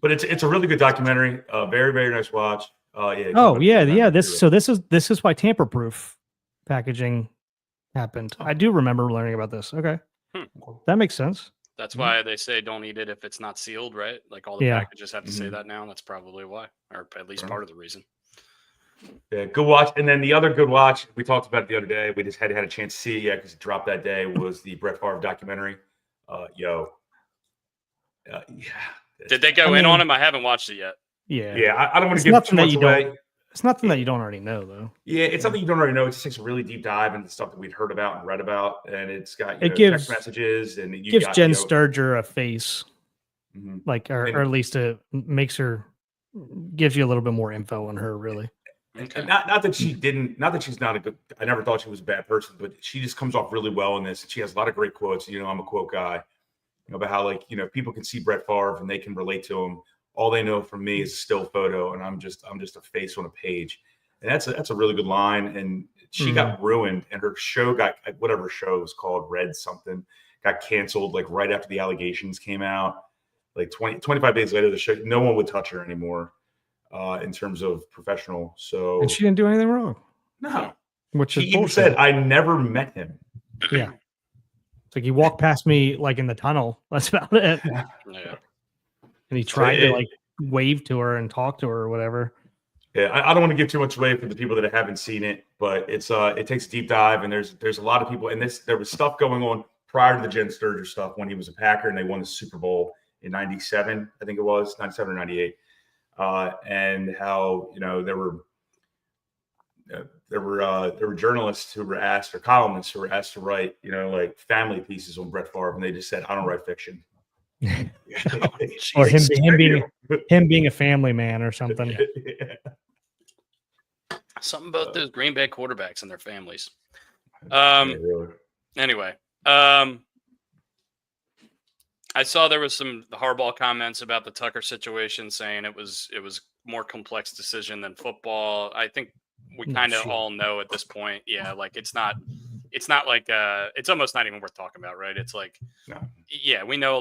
But it's a really good documentary. Very, very nice watch. This is why tamper-proof packaging happened. I do remember learning about this. Okay, that makes sense. That's why they say don't eat it if it's not sealed, right? Like all the packages have to say that now. That's probably why, or at least part of the reason. Yeah, good watch. And then the other good watch, we talked about it the other day. We just hadn't had a chance to see it yet because it dropped that day, was the Brett Favre documentary. Did they go in on him? I haven't watched it yet. Yeah. I don't want to give too much away. It's nothing that you don't already know, though. Yeah, it's something you don't already know. It just takes a really deep dive into stuff that we'd heard about and read about, and it's got text messages, and it gives Jen Sturger a face, mm-hmm. or at least it gives you a little bit more info on her, really. Okay. Not that she's not a good. I never thought she was a bad person, but she just comes off really well in this. She has a lot of great quotes. I'm a quote guy. About how people can see Brett Favre and they can relate to him. All they know from me is a still photo, and I'm just a face on a page. And that's a really good line. And she got ruined, and her show whatever show it was called, Red something, got canceled like right after the allegations came out. Like 25 days later, the show, no one would touch her anymore in terms of professional. So and she didn't do anything wrong. No. Which she even said, I never met him. Yeah. It's like he walked past me like in the tunnel. That's about it. Yeah. And he tried to like wave to her and talk to her or whatever. Yeah, I don't want to give too much away for the people that haven't seen it, but it takes a deep dive, and there's a lot of people. And there was stuff going on prior to the Jen Sturger stuff when he was a Packer and they won the Super Bowl in '97, I think it was 97 or '98, and how there were journalists who were asked, or columnists who were asked to write like family pieces on Brett Favre, and they just said, I don't write fiction. Or him being a family man or something. Something about those Green Bay quarterbacks and their families. Yeah, really. Anyway, I saw there was some Harbaugh comments about the Tucker situation, saying it was more complex decision than football. I think we kind of all know at this point. Yeah, like it's not like it's almost not even worth talking about, right? It's like, No. yeah, we know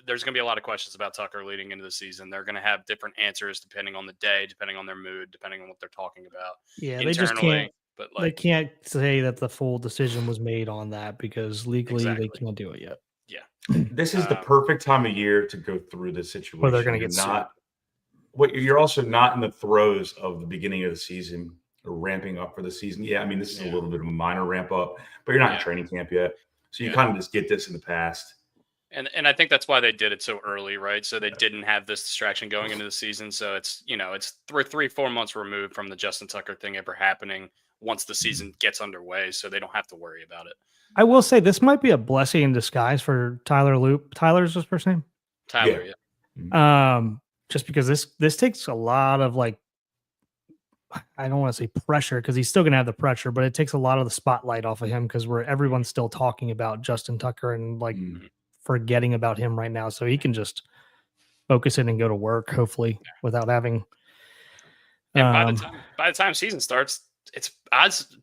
there's going to be a lot of questions about Tucker leading into the season. They're going to have different answers depending on the day, depending on their mood, depending on what they're talking about. Yeah, internally, they just can't. But They can't say that the full decision was made on that because legally Exactly. they can't do it yet. This is the perfect time of year to go through this situation. Or they're going to get sued. You're also not in the throes of the beginning of the season or ramping up for the season. Yeah, I mean, this is a little bit of a minor ramp up, but you're not in training camp yet. So you kind of just get this in the past. And I think that's why they did it so early, right? So they didn't have this distraction going into the season. So it's, it's 3-4 months removed from the Justin Tucker thing ever happening once the season gets underway. So they don't have to worry about it. I will say this might be a blessing in disguise for Tyler Loop. Tyler's his first name? Tyler, yeah. Just because this takes a lot of I don't want to say pressure because he's still going to have the pressure, but it takes a lot of the spotlight off of him because everyone's still talking about Justin Tucker and forgetting about him right now. So he can just focus in and go to work, hopefully, without having. And by the time season starts,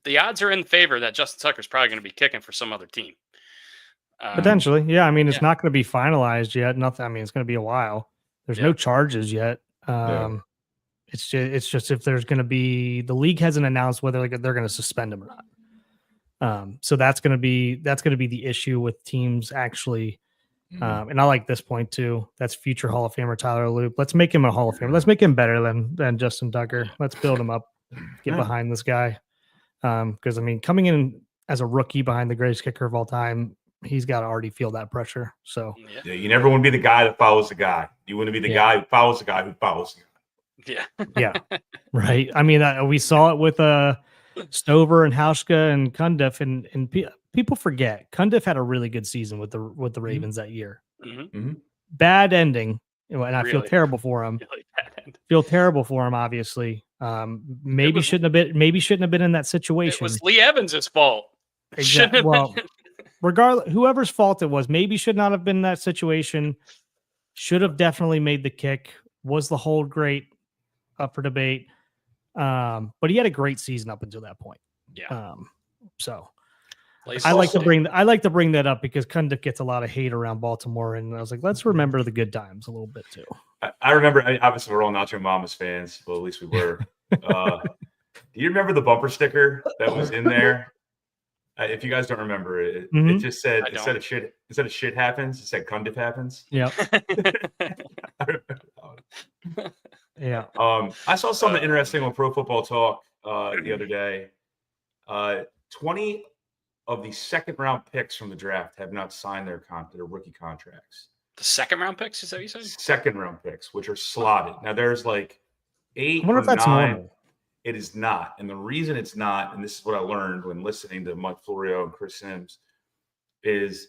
the odds are in favor that Justin Tucker's probably going to be kicking for some other team. Potentially. Yeah. I mean, it's not going to be finalized yet. Nothing. I mean, it's going to be a while. There's no charges yet. It's just if there's going to be, the league hasn't announced whether they're going to suspend him or not. So that's going to be the issue with teams actually. And I like this point too. That's future Hall of Famer Tyler Loop. Let's make him a Hall of Famer. Let's make him better than Justin Tucker. Let's build him up. Get behind this guy. Because I mean, coming in as a rookie behind the greatest kicker of all time, he's got to already feel that pressure. So you never want to be the guy that follows the guy. You want to be the guy who follows the guy who follows the guy. Yeah. Right. I mean, we saw it with Stover and Hauschka and Cundiff, and people forget Cundiff had a really good season with the Ravens that year. Bad ending, and I feel terrible for him. Really bad end. Feel terrible for him, obviously. Maybe shouldn't have been in that situation. It was Lee Evans' fault. Exactly. Well, regardless, whoever's fault it was, maybe should not have been in that situation. Should have definitely made the kick. Was the hold great? Up for debate. But he had a great season up until that point. Yeah. So I like to bring that up because Cundiff gets a lot of hate around Baltimore, and I was like, let's remember the good times a little bit too. I remember. Obviously, we're all Nacho Mamas fans. Well, at least we were. Do you remember the bumper sticker that was in there? If you guys don't remember it, it just said instead of shit happens, it said Cundiff happens. Yeah. Yeah. I saw something interesting on Pro Football Talk the other day. 20 of the second round picks from the draft have not signed their rookie contracts. The second round picks, is that what you said? Second round picks, which are slotted. Now there's 8 I wonder or if that's 9. normal. It is not. And the reason it's not, and this is what I learned when listening to Mike Florio and Chris Sims, is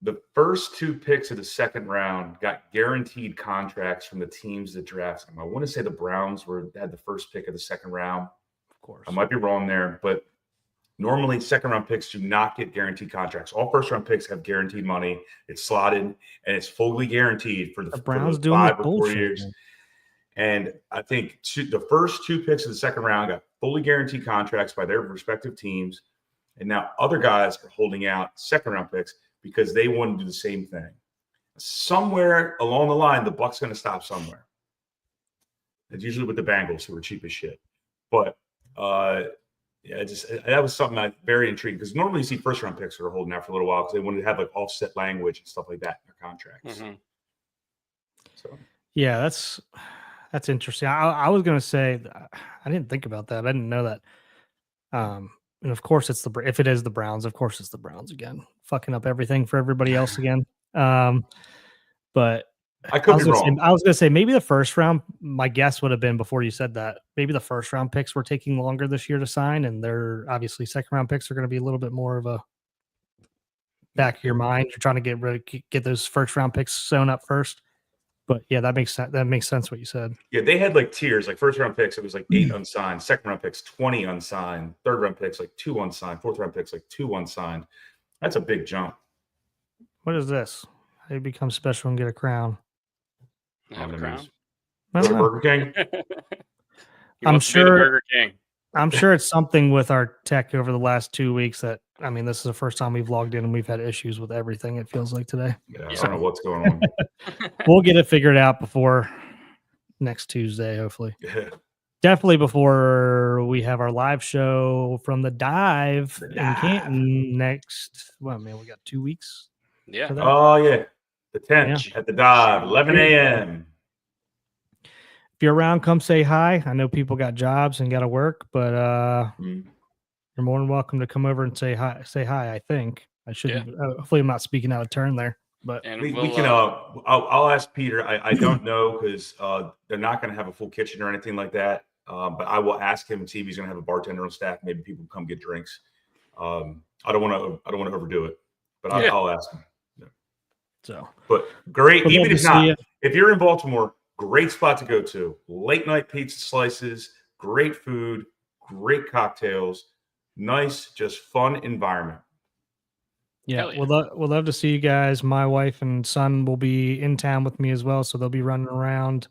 the first 2 picks of the second round got guaranteed contracts from the teams that drafted them. I want to say the Browns had the first pick of the second round. Of course. I might be wrong there, but normally second round picks do not get guaranteed contracts. All first round picks have guaranteed money. It's slotted and it's fully guaranteed for the Browns for doing 5 or 4 bullshit, years. man. And I think the first 2 picks of the second round got fully guaranteed contracts by their respective teams. And now other guys are holding out second round picks because they want to do the same thing. Somewhere along the line, the buck's going to stop somewhere. It's usually with the Bengals, who are cheap as shit. But that was something very intriguing because normally you see first round picks that are holding out for a little while because they wanted to have offset language and stuff like that in their contracts. So yeah, that's interesting. I was going to say, I didn't think about that. I didn't know that. And of course, if it is the Browns, of course it's the Browns again, fucking up everything for everybody else again. But I could be wrong. I was going to say maybe the first round. My guess would have been before you said that. Maybe the first round picks were taking longer this year to sign, and they're obviously second round picks are going to be a little bit more of a back of your mind. You're trying to get those first round picks sewn up first. But yeah, that makes sense what you said. Yeah, they had like tiers, like first round picks, it was like 8 unsigned, second round picks, 20 unsigned, third round picks, like 2 unsigned, fourth round picks, like 2 unsigned. That's a big jump. What is this? How do you become special and get a crown? Have a crown. I Go don't to know. Burger King. I'm sure- Burger King. I'm sure it's something with our tech over the last 2 weeks that, I mean, this is the first time we've logged in and we've had issues with everything, it feels like today. Yeah, I don't know what's going on. We'll get it figured out before next Tuesday, hopefully. Yeah. Definitely before we have our live show from the Dive The in Dive. Canton next. Well, man, we got 2 weeks. Yeah. for that. Oh yeah, the 10th at the Dive, 11 a.m. If you're around, come say hi. I know people got jobs and got to work, but Mm. you're more than welcome to come over and say hi. Say hi. I think I shouldn't. Hopefully, I'm not speaking out of turn there. But And We we'll, can. I'll ask Peter. I don't know because they're not going to have a full kitchen or anything like that. But I will ask him and see if he's going to have a bartender on staff. Maybe people come get drinks. I don't want to overdo it, but I'll ask him. so, But great, Would love even to if see not, ya. if you're in Baltimore, great spot to go to. Late night pizza slices, great food, great cocktails, nice, just fun environment. yeah, Hell yeah. we'll love to see you guys. My wife and son will be in town with me as well, so they'll be running around.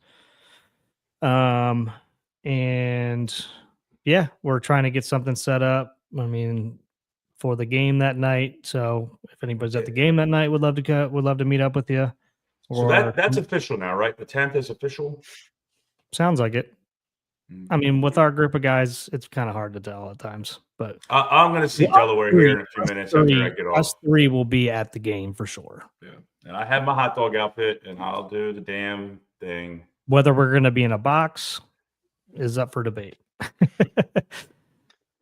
And yeah, we're trying to get something set up. I mean, for the game that night. So if anybody's at the game that night, would love to go. Would love to meet up with you. So that's official now, right? The 10th is official. Sounds like it. I mean, with our group of guys, it's kind of hard to tell at times. But I'm going to see Delaware here in a few minutes after I get off. us three will be at the game for sure. Yeah. And I have my hot dog outfit, and I'll do the damn thing. Whether we're going to be in a box is up for debate.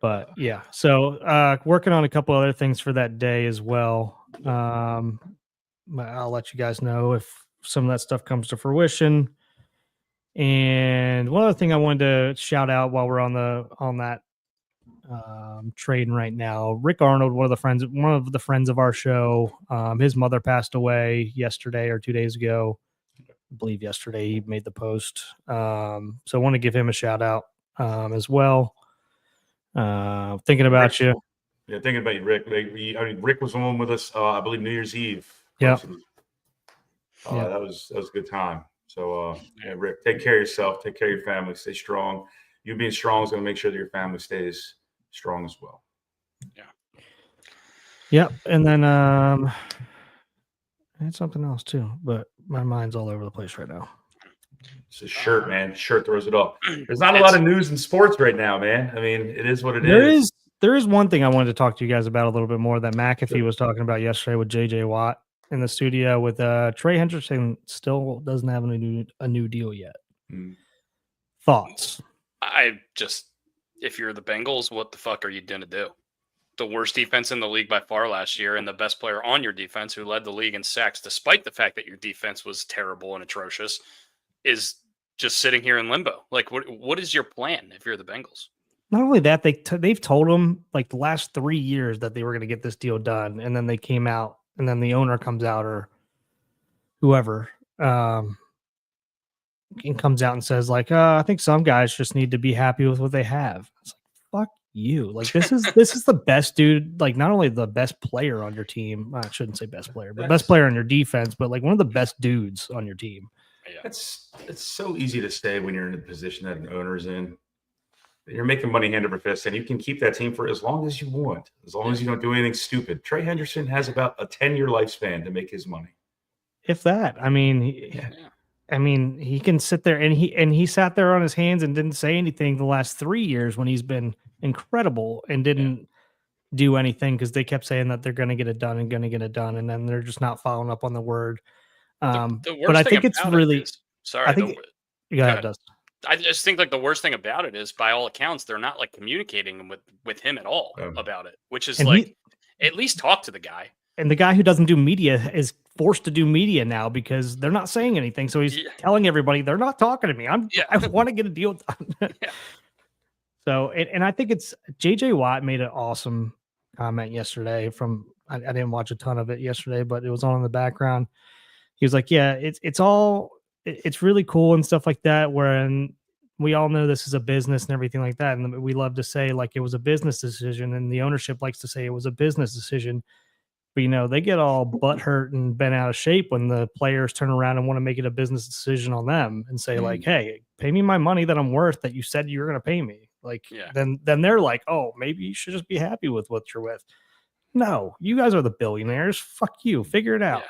But yeah, so working on a couple other things for that day as well. I'll let you guys know if some of that stuff comes to fruition. And one other thing I wanted to shout out while we're on that trading right now, Rick Arnold, one of the friends of our show, his mother passed away yesterday or 2 days ago. I believe yesterday he made the post. So I want to give him a shout out as well. Thinking about you. Yeah, thinking about you, Rick. Rick was on with us, I believe, New Year's Eve. Yeah. That was a good time. So, yeah, Rick, take care of yourself. Take care of your family. Stay strong. You being strong is going to make sure that your family stays strong as well. Yeah. Yep. And then I had something else too, but my mind's all over the place right now. It's a shirt, man. Shirt throws it off. There's not a lot of news in sports right now, man. I mean, it is what it is. There is one thing I wanted to talk to you guys about a little bit more that McAfee was talking about yesterday with JJ Watt in the studio with Trey Hendrickson still doesn't have a new deal yet. Thoughts? If you're the Bengals, what the fuck are you going to do? The worst defense in the league by far last year, and the best player on your defense who led the league in sacks, despite the fact that your defense was terrible and atrocious, is just sitting here in limbo. Like, what is your plan if you're the Bengals? Not only that, they've told him like the last 3 years that they were going to get this deal done, and then they came out, and then the owner comes out or whoever and comes out and says like, I think some guys just need to be happy with what they have. It's like, fuck you. Like this is the best dude. Like not only the best player on your team, I shouldn't say best player, but best player on your defense, but like one of the best dudes on your team. Yeah. It's so easy to say when you're in the position that an owner's in. You're making money hand over fist, and you can keep that team for as long as you want, as long as you don't do anything stupid. Trey Hendrickson has about a 10-year lifespan to make his money. If that, I mean, he can sit there and he sat there on his hands and didn't say anything the last 3 years when he's been incredible and didn't do anything because they kept saying that they're going to get it done, and then they're just not following up on the word. But I think it's really sorry. It does. I just think like the worst thing about it is, by all accounts, they're not like communicating with him at all about it, which is at least talk to the guy. And the guy who doesn't do media is forced to do media now because they're not saying anything. So he's telling everybody they're not talking to me. I want to get a deal done. So, and I think it's JJ Watt made an awesome comment yesterday I didn't watch a ton of it yesterday, but it was on in the background. He was like, yeah, it's all it's really cool and stuff like that. Wherein we all know this is a business and everything like that, and we love to say like it was a business decision, and the ownership likes to say it was a business decision. But they get all butthurt and bent out of shape when the players turn around and want to make it a business decision on them and say like, "Hey, pay me my money that I'm worth that you said you were going to pay me." Like, then they're like, "Oh, maybe you should just be happy with what you're with." No, you guys are the billionaires. Fuck you. Figure it out.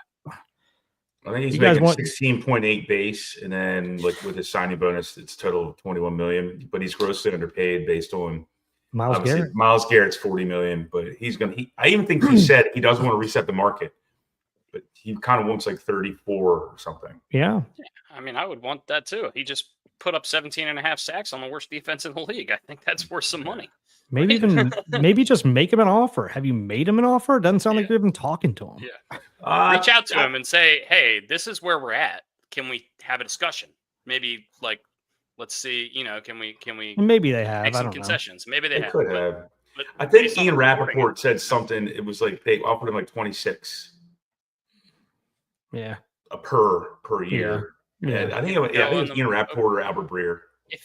I think he's making 16.8 base, and then like with his signing bonus, it's total of 21 million. But he's grossly underpaid based on Myles Garrett. Myles Garrett's 40 million, but he's gonna. I even think he said he doesn't want to reset the market, but he kind of wants like 34 or something. Yeah. I mean, I would want that too. He just put up 17.5 sacks on the worst defense in the league. I think that's worth some money. Maybe even maybe just make him an offer. Have you made him an offer? It doesn't sound like you've been talking to him. Yeah. Reach out to him and say, "Hey, this is where we're at. Can we have a discussion? Maybe like, let's see. Can we? Maybe they have. Make some I don't concessions. Know. Maybe they have. Could have. But I think Ian Rappaport said something. It was like they offered him like 26. Yeah. Per year. Yeah. I think it was Ian Rappaport or Albert Breer.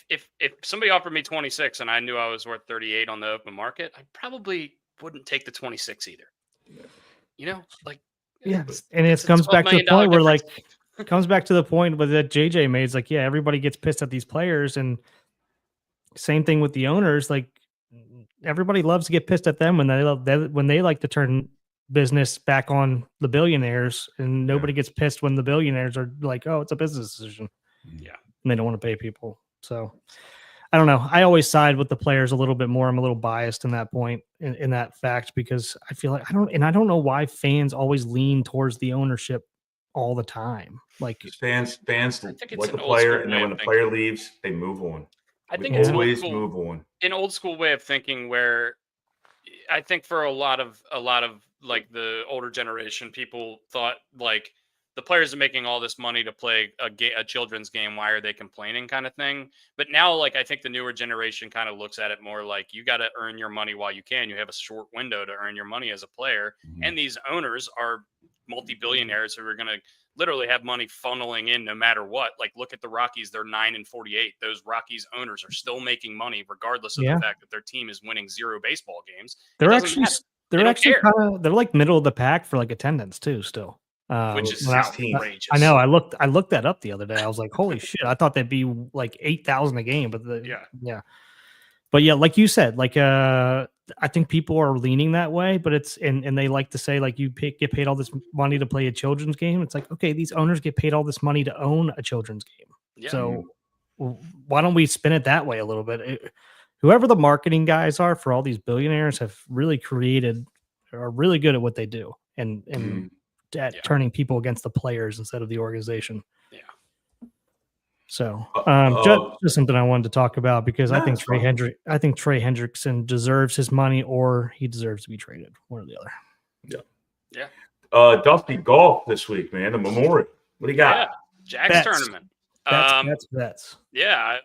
If somebody offered me 26 and I knew I was worth 38 on the open market, I probably wouldn't take the 26 either. And it comes back to the point where like it comes back to the point where that JJ made. It's like, yeah, everybody gets pissed at these players, and same thing with the owners. Like everybody loves to get pissed at them when they like to turn business back on the billionaires, and nobody gets pissed when the billionaires are like, oh, it's a business decision. Yeah. And they don't want to pay people. So I don't know. I always side with the players a little bit more. I'm a little biased in that point, in that fact, because I feel like I don't know why fans always lean towards the ownership all the time. Like fans like the player, and then when the player leaves, they move on. I think it's always move on. An old school way of thinking where I think for a lot of like the older generation, people thought like the players are making all this money to play a children's game. Why are they complaining, kind of thing? But now, like, I think the newer generation kind of looks at it more like you got to earn your money while you can. You have a short window to earn your money as a player. And these owners are multi-billionaires who are going to literally have money funneling in no matter what. Like, look at the Rockies. They're 9-48. Those Rockies owners are still making money regardless of the fact that their team is winning 0 baseball games. They're actually they're like middle of the pack for like attendance too still. Which is outrageous. I know. I looked that up the other day. I was like, holy shit! I thought they'd be like 8,000 a game, but But yeah, like you said, like I think people are leaning that way. But it's and they like to say like you get paid all this money to play a children's game. It's like, okay, these owners get paid all this money to own a children's game. Yeah. So why don't we spin it that way a little bit? Whoever the marketing guys are for all these billionaires are really good at what they do, and turning people against the players instead of the organization. Yeah. So just something I wanted to talk about because I think Trey Hendrickson deserves his money or he deserves to be traded, one or the other. Yeah. Dusty golf this week, man. The Memorial. What do you got? Yeah. Jack's tournament. Bets. Yeah,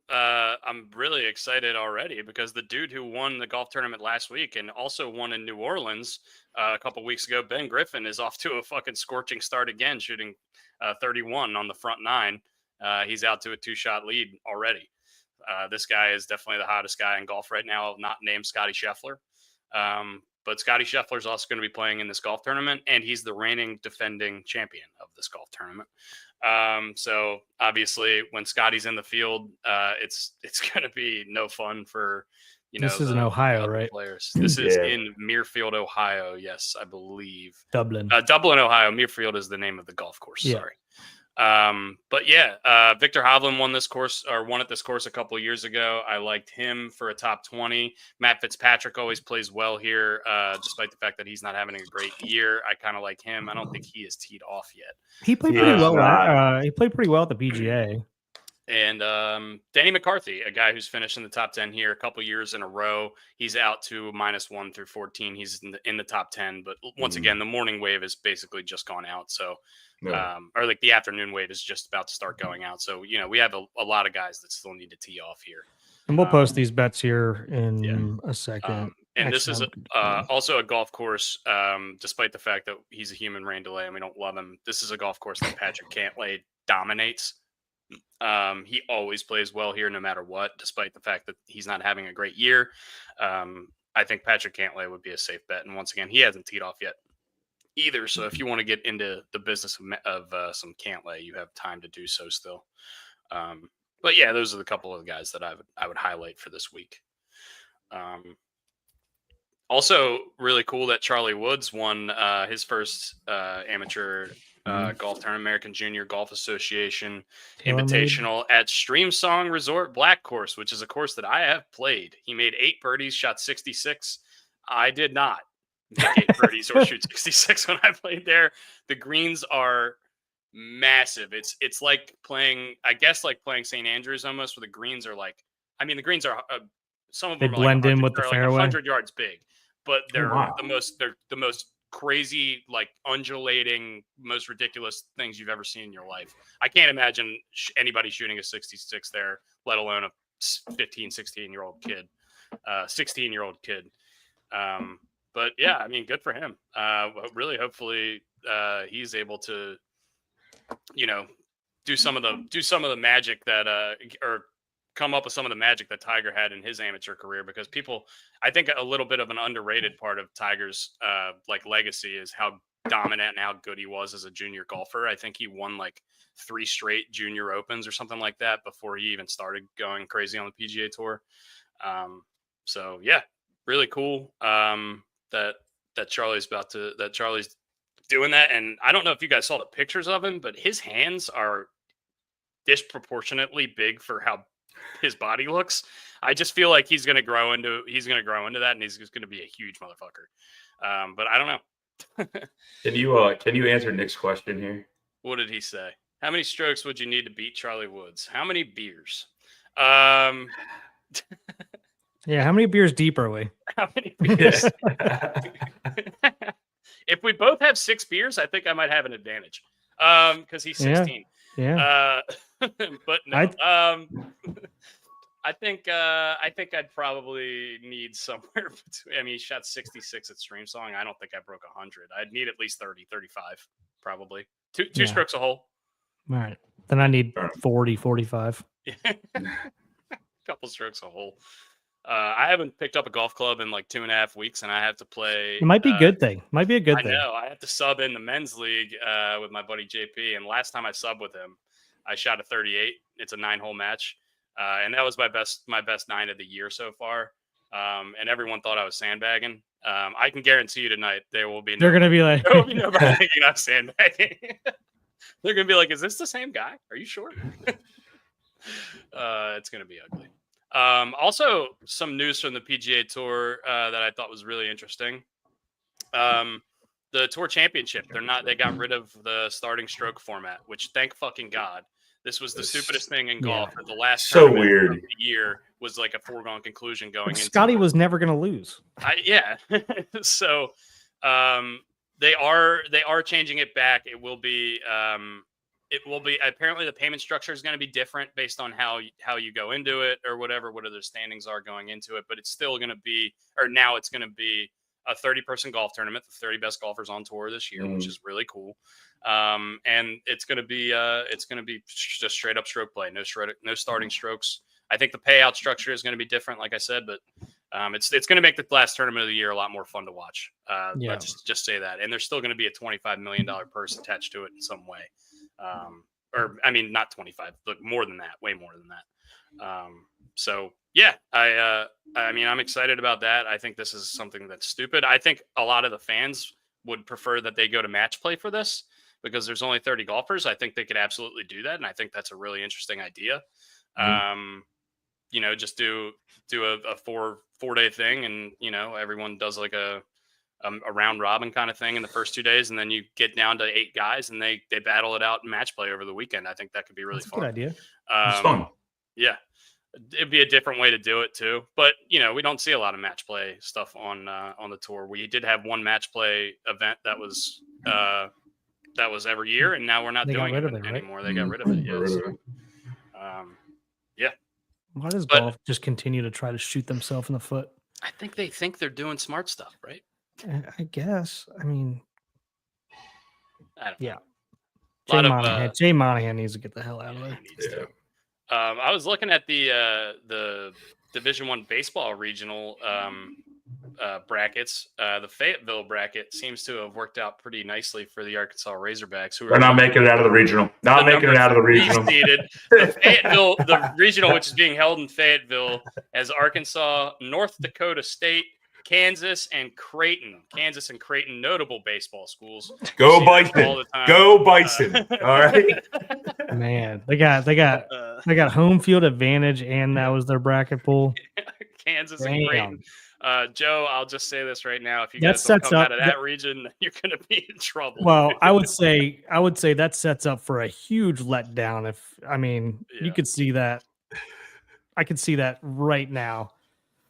I'm really excited already because the dude who won the golf tournament last week and also won in New Orleans a couple weeks ago, Ben Griffin, is off to a fucking scorching start again, shooting 31 on the front 9. He's out to a 2-shot lead already. This guy is definitely the hottest guy in golf right now, not named Scotty Scheffler. But Scotty Scheffler is also going to be playing in this golf tournament, and he's the reigning defending champion of this golf tournament. So obviously when Scotty's in the field, it's going to be no fun for, this is in Ohio, right? Players. This is in Muirfield, Ohio. Yes, I believe. Dublin, Ohio. Muirfield is the name of the golf course. Yeah. Sorry. But Victor Hovland won at this course a couple of years ago. I liked him for a top 20. Matt Fitzpatrick always plays well here, despite the fact that he's not having a great year. I kind of like him. I don't think he is teed off yet. He played pretty well. He played pretty well at the PGA. And Danny McCarthy, a guy who's finished in the top 10 here a couple years in a row. He's out to -1 through 14. He's in the top 10. But once again, the morning wave has basically just gone out. So, or like the afternoon wave is just about to start going out. So, we have a lot of guys that still need to tee off here. And we'll post these bets here in a second. And this is also a golf course, despite the fact that he's a human rain delay and we don't love him. This is a golf course that Patrick Cantlay dominates. He always plays well here no matter what, despite the fact that he's not having a great year. I think Patrick Cantlay would be a safe bet. And once again, he hasn't teed off yet either. So if you want to get into the business of some Cantlay, you have time to do so still. But yeah, those are the couple of guys that I would highlight for this week. Also, really cool that Charlie Woods won his first amateur golf tournament, American Junior Golf Association Invitational at Streamsong Resort Black Course, which is a course that I have played. He made 8 birdies, shot 66. I did not make 8 birdies or shoot 66 when I played there. The greens are massive. It's like playing, I guess, like playing St. Andrews almost, where the greens are like, I mean, the greens are some of them they blend in with the fairway, like 100 yards big, but they're the most crazy, like undulating, most ridiculous things you've ever seen in your life. I can't imagine anybody shooting a 66 there, let alone a 15, 16-year-old kid, 16-year-old kid. But yeah, I mean, good for him. Really, hopefully, he's able to, do some of the magic that, or come up with some of the magic that Tiger had in his amateur career, because I think a little bit of an underrated part of Tiger's like legacy is how dominant and how good he was as a junior golfer. I think he won like 3 straight junior opens or something like that before he even started going crazy on the PGA Tour. So yeah, really cool that Charlie's doing that. And I don't know if you guys saw the pictures of him, but his hands are disproportionately big for how his body looks. I just feel like he's going to grow into that, and he's just going to be a huge motherfucker. But I don't know. Can you answer Nick's question here? What did he say? How many strokes would you need to beat Charlie Woods? How many beers? Yeah, how many beers deep are we? How many beers? If we both have 6 beers, I think I might have an advantage. Because he's 16. Yeah. But no. I think I'd probably need somewhere between, I mean, he shot 66 at Streamsong. I don't think I broke 100. I'd need at least 30, 35, probably. Two strokes a hole. All right. Then I need 40, 45. Couple strokes a hole. I haven't picked up a golf club in like 2.5 weeks, and I have to play. It might be a good thing. Might be a good thing. I know. I have to sub in the men's league with my buddy JP, and last time I subbed with him, I shot a 38. It's a 9-hole match, and that was my best 9 of the year so far. And everyone thought I was sandbagging. I can guarantee you tonight they're gonna be like, there will be nobody thinking I'm sandbagging. They're gonna be like, "Is this the same guy? Are you sure?" It's gonna be ugly. Also, some news from the PGA Tour that I thought was really interesting. The Tour Championship, they got rid of the starting stroke format, which thank fucking God. This was the stupidest thing in golf. Yeah. The last so weird of the year was like a foregone conclusion going into Scotty was never going to lose. Yeah. So they are changing it back. It will be apparently the payment structure is going to be different based on how you go into it or whatever their standings are going into it. But it's still going to be, or now it's going to be a 30-person golf tournament, the 30 best golfers on tour this year, which is really cool. And it's going to be just straight up stroke play, no starting strokes. I think the payout structure is going to be different, like I said, but it's going to make the last tournament of the year a lot more fun to watch. Let's just say that. And there's still going to be a $25 million purse attached to it in some way. Or I mean, not 25, but more than that, way more than that. So yeah, I mean, I'm excited about that. I think this is something that's stupid. I think a lot of the fans would prefer that they go to match play for this because there's only 30 golfers. I think they could absolutely do that. And I think that's a really interesting idea. Just do a 4-day thing. And, everyone does like a round robin kind of thing in the first 2 days. And then you get down to 8 guys and they battle it out in match play over the weekend. I think that could be really fun. Good idea. It's fun. Yeah. It'd be a different way to do it too. But, we don't see a lot of match play stuff on the tour. We did have one match play event that was every year. And now we're not doing it anymore. Right? They got rid of it. Yeah. So, yeah. Why does golf just continue to try to shoot themselves in the foot? I think they think they're doing smart stuff, right? I guess. I mean, I don't know. Jay Monahan needs to get the hell out of there. He needs to. I was looking at the Division I baseball regional brackets. The Fayetteville bracket seems to have worked out pretty nicely for the Arkansas Razorbacks. They're not making it out of the regional. Not making it out of the regional. The Fayetteville, the regional, which is being held in Fayetteville, has Arkansas, North Dakota State, Kansas, and Creighton. Kansas and Creighton, notable baseball schools. Go Bison! Go Bison! All right, man. They got home field advantage, and that was their bracket pool. Kansas and Creighton. Joe, I'll just say this right now: if you guys don't come out of that region, you're going to be in trouble. Well, I would say that sets up for a huge letdown. You could see that. I could see that right now.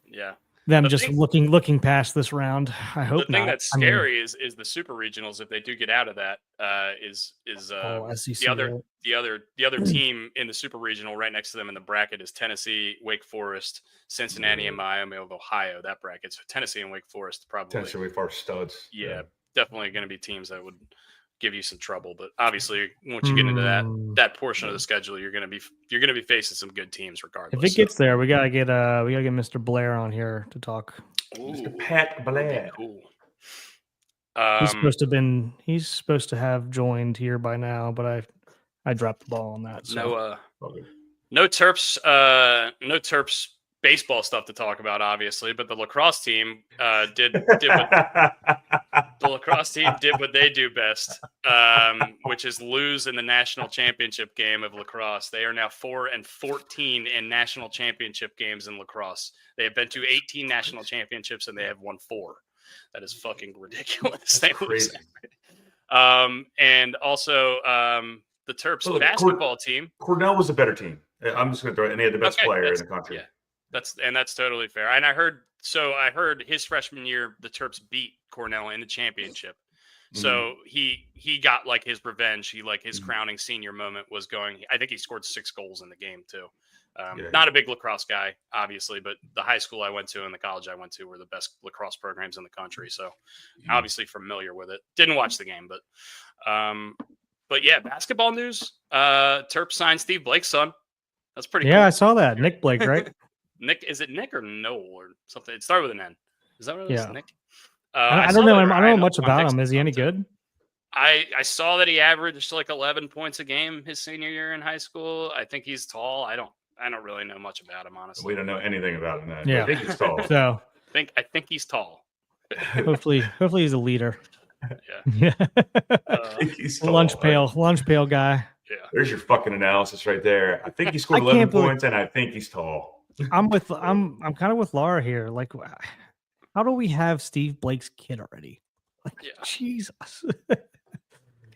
Yeah. Them just looking past this round. I hope not. The thing that's scary is the super regionals. If they do get out of that, is SEC, the other team in the super regional right next to them in the bracket is Tennessee, Wake Forest, Cincinnati, and Miami of Ohio. That bracket. So Tennessee and Wake Forest probably. Tennessee, Wake Forest studs. Yeah, definitely going to be teams that would give you some trouble. But obviously, once you get into that portion of the schedule, you're going to be facing some good teams regardless. If it gets there, we gotta get Mr. Blair on here to talk. Ooh, Mr. Pat Blair. Cool. He's supposed to have joined here by now, but I dropped the ball on that. So. No Terps baseball stuff to talk about, obviously, but the lacrosse team did what they do best, which is lose in the national championship game of lacrosse. They are now 4-14 in national championship games in lacrosse. They have been to 18 national championships and they have won 4. That is fucking ridiculous. That's crazy. And also the Terps basketball team. Cornell was a better team. I'm just going to throw it, and they had the best player in the country. Yeah. That's totally fair. And I heard his freshman year the Terps beat Cornell in the championship. So he got like his revenge. His crowning senior moment was going. I think he scored 6 goals in the game too. Not a big lacrosse guy, obviously, but the high school I went to and the college I went to were the best lacrosse programs in the country. So obviously familiar with it. Didn't watch the game, but yeah, basketball news. Terps signed Steve Blake's son. That's pretty cool. I saw that. Nick Blake, right? Nick, is it Nick or Noel or something? It started with an N. Is that what it is? Nick? I don't know. I don't know much about him. Is he any good? I saw that he averaged like 11 points a game his senior year in high school. I think he's tall. I don't really know much about him, honestly. We don't know anything about him. Yeah, I think he's tall. So I think he's tall. hopefully he's a leader. Yeah. He's tall. Lunch pail guy. Yeah. There's your fucking analysis right there. I think he scored 11 points, and I think he's tall. I'm kind of with Laura here. Like, how do we have Steve Blake's kid already? Like, Jesus.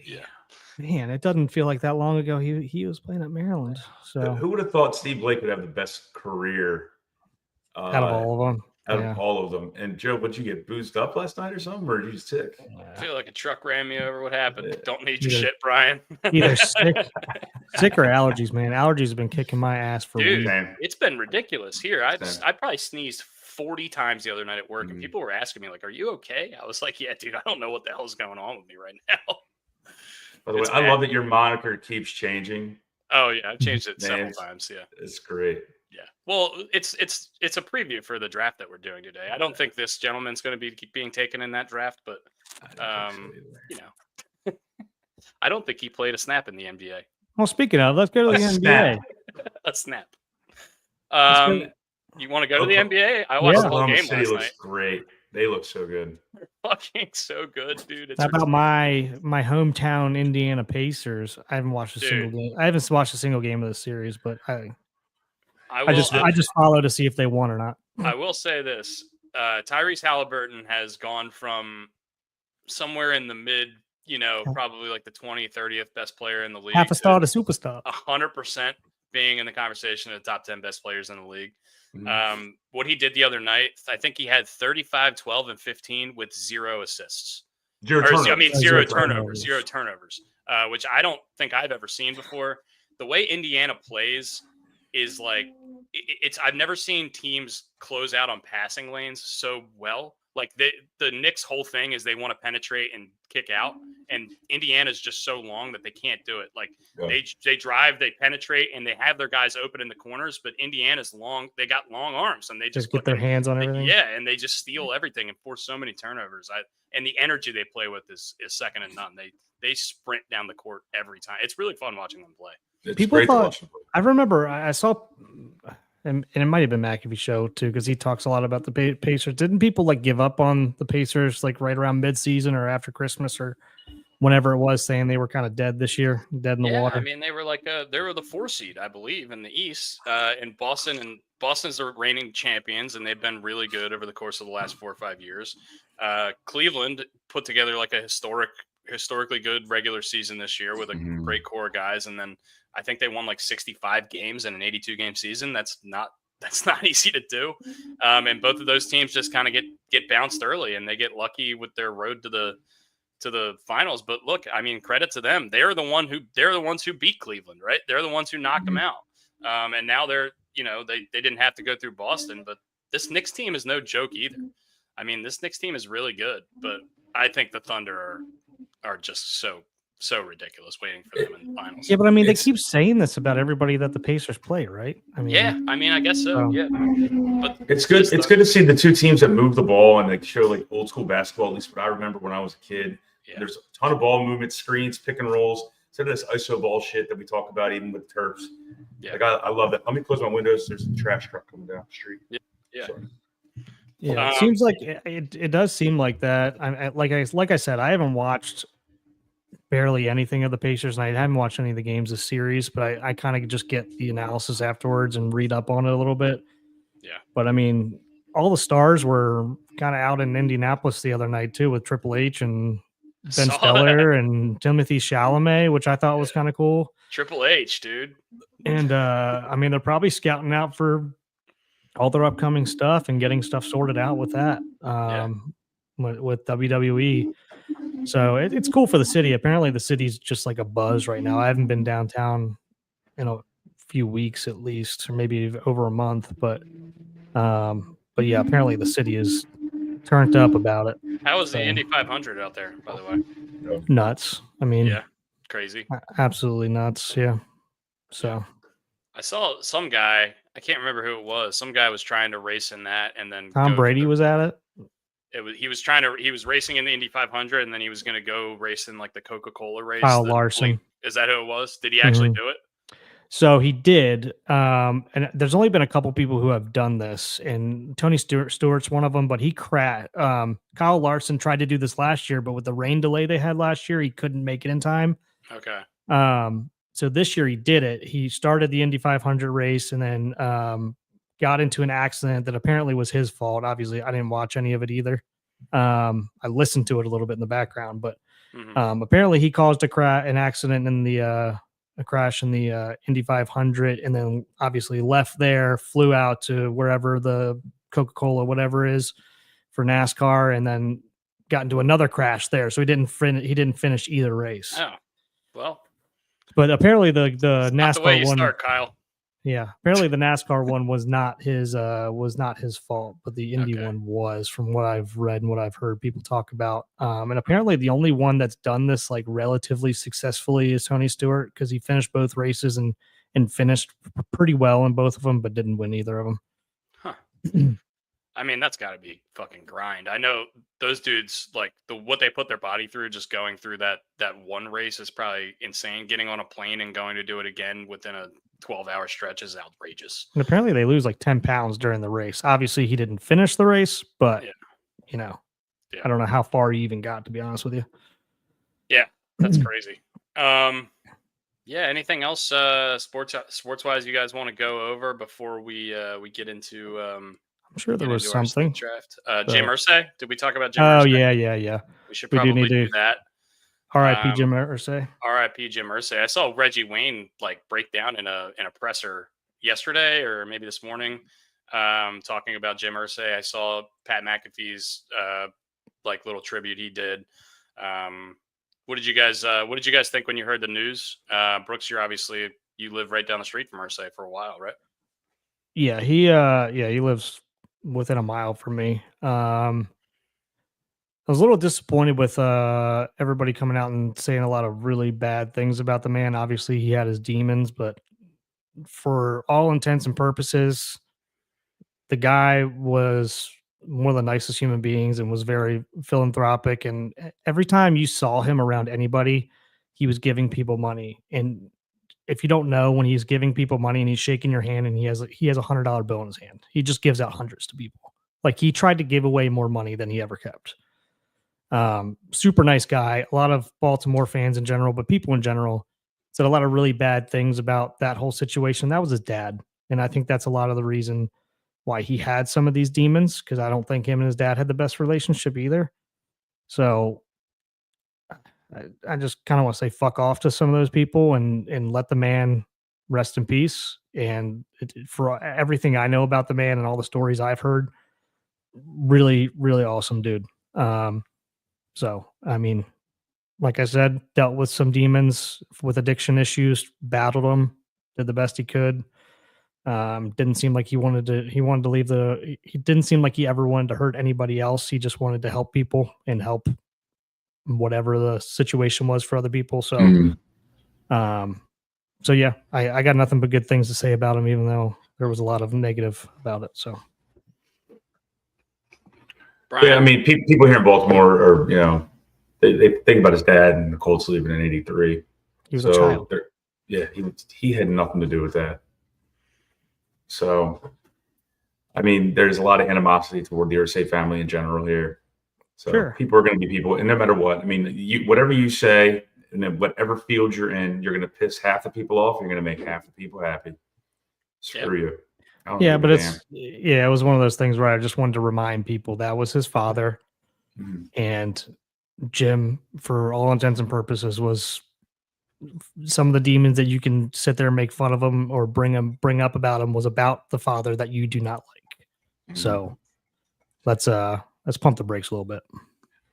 Yeah. Man, it doesn't feel like that long ago he was playing at Maryland. So who would have thought Steve Blake would have the best career out of all of them? Of all of them. And Joe, would you get boozed up last night or something, or are you sick? I feel like a truck ran me over. What happened? Don't need your shit, Brian. Either sick or allergies, man. Allergies have been kicking my ass for weeks. It's been ridiculous here. I probably sneezed 40 times the other night at work, and people were asking me, like, "Are you okay?" I was like, "Yeah, dude, I don't know what the hell is going on with me right now." By the way, I love that your moniker keeps changing. Oh yeah, I've changed it several times. Yeah, it's great. Yeah, well, it's a preview for the draft that we're doing today. I don't think this gentleman's going to be being taken in that draft, but I don't think he played a snap in the NBA. Well, speaking of, let's go to the NBA. A snap. You want to go to the NBA? I watched the whole game last night. Looks great. They look so good. They're fucking so good, dude. How about my hometown Indiana Pacers? I haven't watched a single game. I haven't watched a single game of the series, but I just follow to see if they won or not. I will say this: Tyrese Halliburton has gone from somewhere in the mid, probably like the 20th, 30th best player in the league, half a star to superstar, 100% being in the conversation of the top 10 best players in the league. What he did the other night, I think he had 35, 12, and 15 with 0 assists. Zero turnovers, which I don't think I've ever seen before. The way Indiana plays is like I've never seen teams close out on passing lanes so well. Like the Knicks' whole thing is they want to penetrate and kick out, and Indiana's just so long that they can't do it. Like they drive, they penetrate, and they have their guys open in the corners. But Indiana's long; they got long arms, and they just get their hands on everything. Yeah, and they just steal everything and force so many turnovers. And the energy they play with is second to none. They sprint down the court every time. It's really fun watching them play. People thought, I remember I saw, and it might have been McAfee show too, because he talks a lot about the Pacers. Didn't people like give up on the Pacers like right around midseason or after Christmas or whenever it was, saying they were kind of dead this year, dead in the water? I mean, they were they were the 4 seed, I believe, in the East, in Boston, and Boston's the reigning champions, and they've been really good over the course of the last 4 or 5 years. Cleveland put together like a historically good regular season this year with a great core of guys, and then I think they won like 65 games in an 82 game season. That's not easy to do. And both of those teams just kind of get bounced early, and they get lucky with their road to the finals. But look, I mean, credit to them. They're the ones who beat Cleveland, right? They're the ones who knocked them out. And now they're, they didn't have to go through Boston, but this Knicks team is no joke either. I mean, this Knicks team is really good, but I think the Thunder are just so ridiculous waiting for them in the finals. Yeah, but I mean, they keep saying this about everybody that the Pacers play, right? I mean, I guess so. Yeah, but it's good. It's good to see the two teams that move the ball and they show like old school basketball. At least what I remember when I was a kid. Yeah. There's a ton of ball movement, screens, pick and rolls. Instead of this ISO ball shit that we talk about, even with Terps. Yeah, like I love that. Let me close my windows. There's a trash truck coming down the street. Yeah. Sorry. Yeah, it seems like it does seem like that. Like I said, I haven't watched barely anything of the Pacers, and I haven't watched any of the games this series, but I kind of just get the analysis afterwards and read up on it a little bit. Yeah. But I mean, all the stars were kind of out in Indianapolis the other night too, with Triple H and Ben Stiller and Timothy Chalamet, which I thought was kind of cool. Triple H, dude. And I mean, they're probably scouting out for all their upcoming stuff and getting stuff sorted out with that. With WWE. So it's cool for the city. Apparently the city's just like a buzz right now. I haven't been downtown in a few weeks at least, or maybe over a month, but yeah, apparently the city is turned up about it. How was the Indy 500 out there, by the way? Nuts. I mean, yeah, crazy. Absolutely nuts. Yeah. So I saw some guy, I can't remember who it was. Some guy was trying to race in that, and then Tom Brady was at it. He was racing in the Indy 500, and then he was going to go race in like the Coca-Cola race. Kyle Larson. Is that who it was? Did he actually do it? So he did. And there's only been a couple people who have done this, and Tony Stewart's one of them, but he crashed. Kyle Larson tried to do this last year, but with the rain delay they had last year, he couldn't make it in time. Okay. So this year he did it. He started the Indy 500 race and then got into an accident that apparently was his fault. Obviously, I didn't watch any of it either. I listened to it a little bit in the background, but apparently he caused an accident in a crash in the Indy 500, and then obviously left there, flew out to wherever the Coca-Cola whatever is for NASCAR, and then got into another crash there. So he didn't finish either race. Oh, well. But apparently the NASCAR the way you one, start, Kyle. Yeah, apparently the NASCAR one was not his fault, but the Indy one was, from what I've read and what I've heard people talk about. And apparently the only one that's done this like relatively successfully is Tony Stewart, because he finished both races and finished pretty well in both of them, but didn't win either of them. Huh. I mean, that's got to be fucking grind. I know those dudes, like what they put their body through, just going through that one race is probably insane. Getting on a plane and going to do it again within a 12-hour stretch is outrageous. And apparently they lose like 10 pounds during the race. Obviously he didn't finish the race, but I don't know how far he even got, to be honest with you. Yeah, that's crazy. Anything else sports wise you guys want to go over before we get into I'm sure there was something. Draft. Jay Irsay. Did we talk about Jay Irsay? Oh, yeah. We should probably do that. R.I.P. Jim Irsay. R.I.P. Jim Irsay. I saw Reggie Wayne like break down in a presser yesterday or maybe this morning, talking about Jim Irsay. I saw Pat McAfee's like little tribute he did. What did you guys think when you heard the news? Brooks, you live right down the street from Irsay for a while, right? Yeah, he lives within a mile from me. was a little disappointed with everybody coming out and saying a lot of really bad things about the man. Obviously, he had his demons, but for all intents and purposes, the guy was one of the nicest human beings and was very philanthropic. And every time you saw him around anybody, he was giving people money. And if you don't know, when he's giving people money and he's shaking your hand and he has $100 bill in his hand, he just gives out hundreds to people. Like, he tried to give away more money than he ever kept. Super nice guy. A lot of Baltimore fans in general, but people in general said a lot of really bad things about that whole situation. That was his dad. And I think that's a lot of the reason why he had some of these demons, because I don't think him and his dad had the best relationship either. So I just kind of want to say fuck off to some of those people and let the man rest in peace. And for everything I know about the man and all the stories I've heard, really, really awesome dude. So, I mean, like I said, dealt with some demons with addiction issues, battled them, did the best he could. Didn't seem like he wanted to leave he didn't seem like he ever wanted to hurt anybody else. He just wanted to help people and help whatever the situation was for other people. So, so yeah, I got nothing but good things to say about him, even though there was a lot of negative about it. So, Brian. Yeah, I mean, people here in Baltimore are, they think about his dad and the Colts leaving in '83. He was a child. Yeah, he had nothing to do with that. So, I mean, there's a lot of animosity toward the Irsay family in general here. So Sure. People are going to be people, and no matter what, I mean, whatever you say, and then whatever field you're in, you're going to piss half the people off. You're going to make half the people happy. Screw you. Yeah, but it was one of those things where I just wanted to remind people that was his father, and Jim, for all intents and purposes, was some of the demons that you can sit there and make fun of him or bring up about him was about the father that you do not like. So let's pump the brakes a little bit.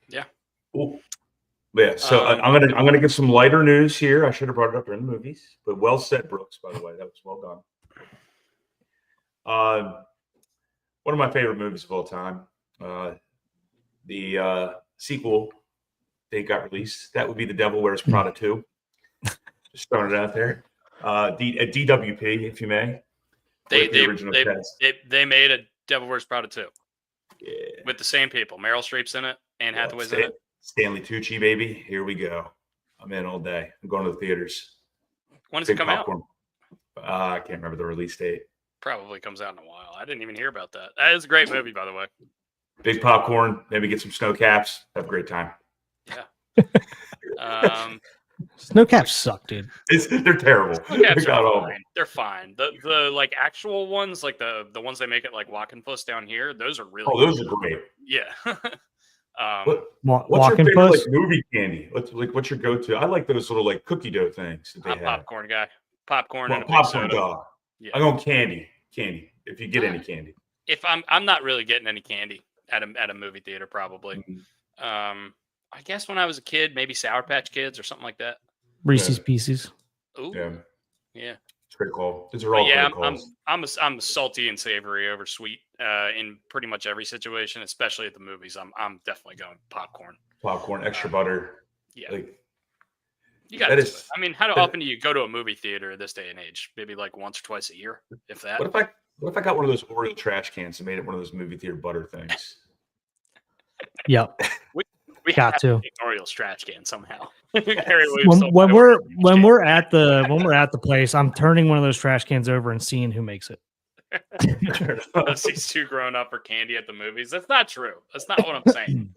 Yeah. Cool. Yeah. So I'm gonna give some lighter news here. I should have brought it up during the movies, but well said, Brooks. By the way, that was well done. One of my favorite movies of all time. The sequel they got released. That would be The Devil Wears Prada 2. Just throwing it out there. DWP, if you may. They made a Devil Wears Prada 2. Yeah. With the same people. Meryl Streep's in it. Anne Hathaway's in it. Stanley Tucci, baby. Here we go. I'm in all day. I'm going to the theaters. When does it come out? I can't remember the release date. Probably comes out in a while. I didn't even hear about that. That is a great movie, by the way. Big popcorn. Maybe get some snow caps. Have a great time. Yeah. Snow caps suck, dude. They're terrible. They're fine. The like actual ones, like the ones they make at like Walkenfuss down here, those are really those are great. Yeah. What's your favorite like, movie candy? What's your go-to? I like those little like cookie dough things that they have. Popcorn guy. Popcorn and a popcorn big soda. dog. Yeah. I'm going candy. If you get any candy. If I'm not really getting any candy at a movie theater, probably. I guess when I was a kid, maybe Sour Patch Kids or something like that. Reese's Pieces. Ooh. Yeah. It's pretty cool. These are all great calls. I'm salty and savory over sweet in pretty much every situation, especially at the movies. I'm definitely going popcorn. Popcorn, extra butter. Yeah. Like, you got to. I mean, how often do you go to a movie theater this day and age? Maybe like once or twice a year, if that. What if I got one of those Oreo trash cans and made it one of those movie theater butter things? Yep. We got to Orioles trash can somehow. when we're at the place, I'm turning one of those trash cans over and seeing who makes it. He's too grown up for candy at the movies. That's not true. That's not what I'm saying.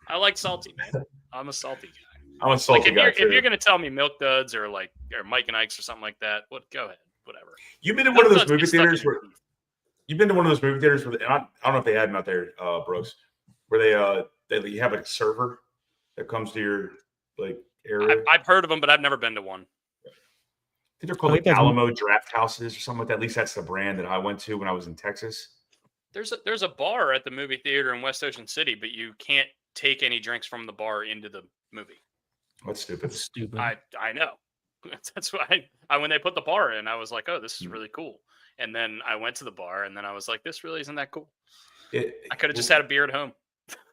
I like salty, man. I'm a salty guy. I'm a salty guy too. If you're gonna tell me Milk Duds or Mike and Ike's or something like that, go ahead, whatever. You've been to one of those movie theaters where I don't know if they had them out there, Brooks, where you have a server that comes to your like area. I've heard of them, but I've never been to one. I think they're called like Alamo Draft Houses or something like that. At least that's the brand that I went to when I was in Texas. There's a bar at the movie theater in West Ocean City, but you can't take any drinks from the bar into the movie. That's stupid. I know. That's why when they put the bar in, I was like, oh, this is really cool. And then I went to the bar, and then I was like, this really isn't that cool. I could have just had a beer at home.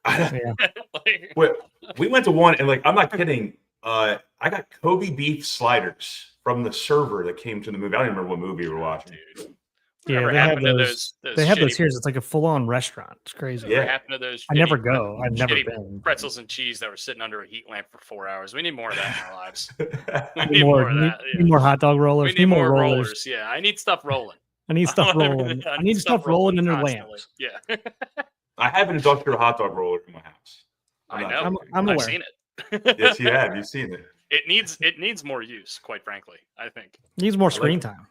Yeah. Like, we went to one, and like, I'm not kidding. I got Kobe beef sliders from the server that came to the movie. I don't even remember what movie we were watching. dude. Yeah, Whatever they have happened to those. those They have those shitty- here. It's like a full-on restaurant. It's crazy. Whatever Yeah. happened to those I never shitty go. I've never shitty been. pretzels and cheese that were sitting under a heat lamp for 4 hours? We need more of that in our lives. We Need need more of need, that. need more hot dog We rollers. need more rollers. rollers. Yeah, I need stuff rolling. I need stuff rolling. I need stuff rolling in their constantly. lamps. Yeah, I have an industrial hot dog roller in my house. I not know. joking. I'm I've aware. seen it. Yes, you have. You've seen it. It needs more use, quite frankly. I think Needs more like screen it. time.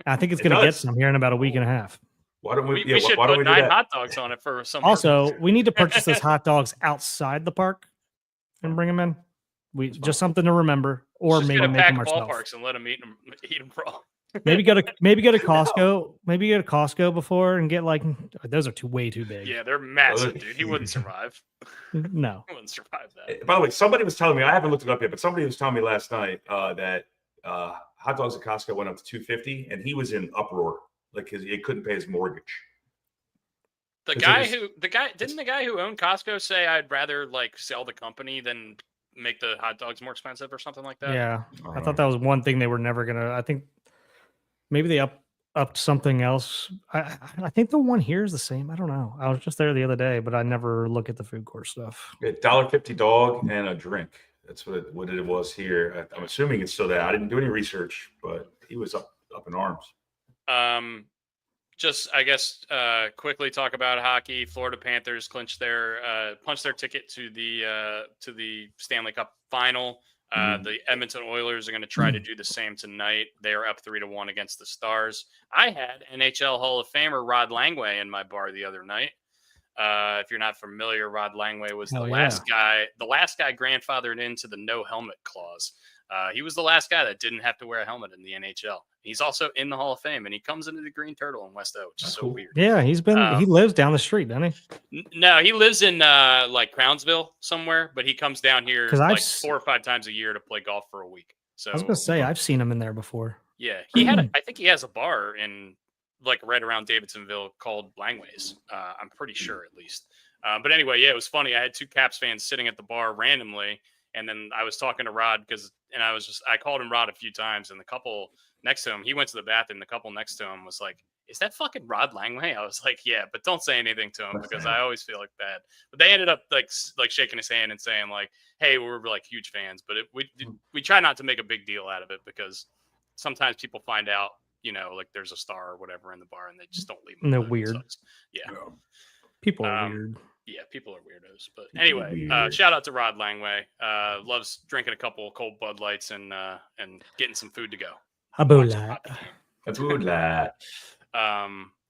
I think it's It going to get does. some here in about a week and a half. Why don't we? we should why don't put we do 9 that? hot dogs on it for some. Also, purpose. we need to purchase those hot dogs outside the park and bring them in. We just something to remember, or Just maybe get a make pack them of ourselves. ballparks and let them eat them raw. Maybe go to Costco. Maybe go to Costco before and get like those are way too big. Yeah, they're massive, dude. He wouldn't survive. No. He wouldn't survive that. By the way, somebody was telling me, I haven't looked it up yet, but somebody was telling me last night that hot dogs at Costco went up to $2.50, and he was in uproar, like he couldn't pay his mortgage. The It's guy like- didn't the guy who owned Costco say I'd rather like sell the company than make the hot dogs more expensive or something like that? Yeah. I thought that was one thing they were never gonna. I think maybe they upped something else. I think the one here is the same. I don't know. I was just there the other day, but I never look at the food court stuff. $1.50 dog and a drink. That's what it was here. I'm assuming it's still that. I didn't do any research, but he was up in arms. Just I guess quickly talk about hockey. Florida Panthers punched their ticket to the Stanley Cup final. The Edmonton Oilers are going to try to do the same tonight. They are up 3-1 against the Stars. I had NHL Hall of Famer Rod Langway in my bar the other night. If you're not familiar, Rod Langway was the last guy grandfathered into the no helmet clause. He was the last guy that didn't have to wear a helmet in the NHL. He's also in the Hall of Fame, and he comes into the Green Turtle in West O, which is so weird. Yeah, he lives down the street, doesn't he? No, he lives in like Crownsville somewhere, but he comes down here 'Cause like 4 or 5 times a year to play golf for a week. So I was gonna say I've seen him in there before. yeah, I think he has a bar in like right around Davidsonville called Langway's. I'm pretty sure at least. But anyway, yeah, it was funny. I had 2 Caps fans sitting at the bar randomly, and then I was talking to Rod I called him Rod a few times, and the couple next to him, he went to the bathroom. The couple next to him was like, "Is that fucking Rod Langway?" I was like, "Yeah," but don't say anything to him because I always feel like bad. But they ended up like shaking his hand and saying like, "Hey, we're like huge fans," but we try not to make a big deal out of it because sometimes people find out, like there's a star or whatever in the bar and they just don't leave. And they're weird. Yeah. People are weird. Yeah, people are weirdos. But anyway, shout out to Rod Langway. Loves drinking a couple cold Bud Lights and getting some food to go. A bullet.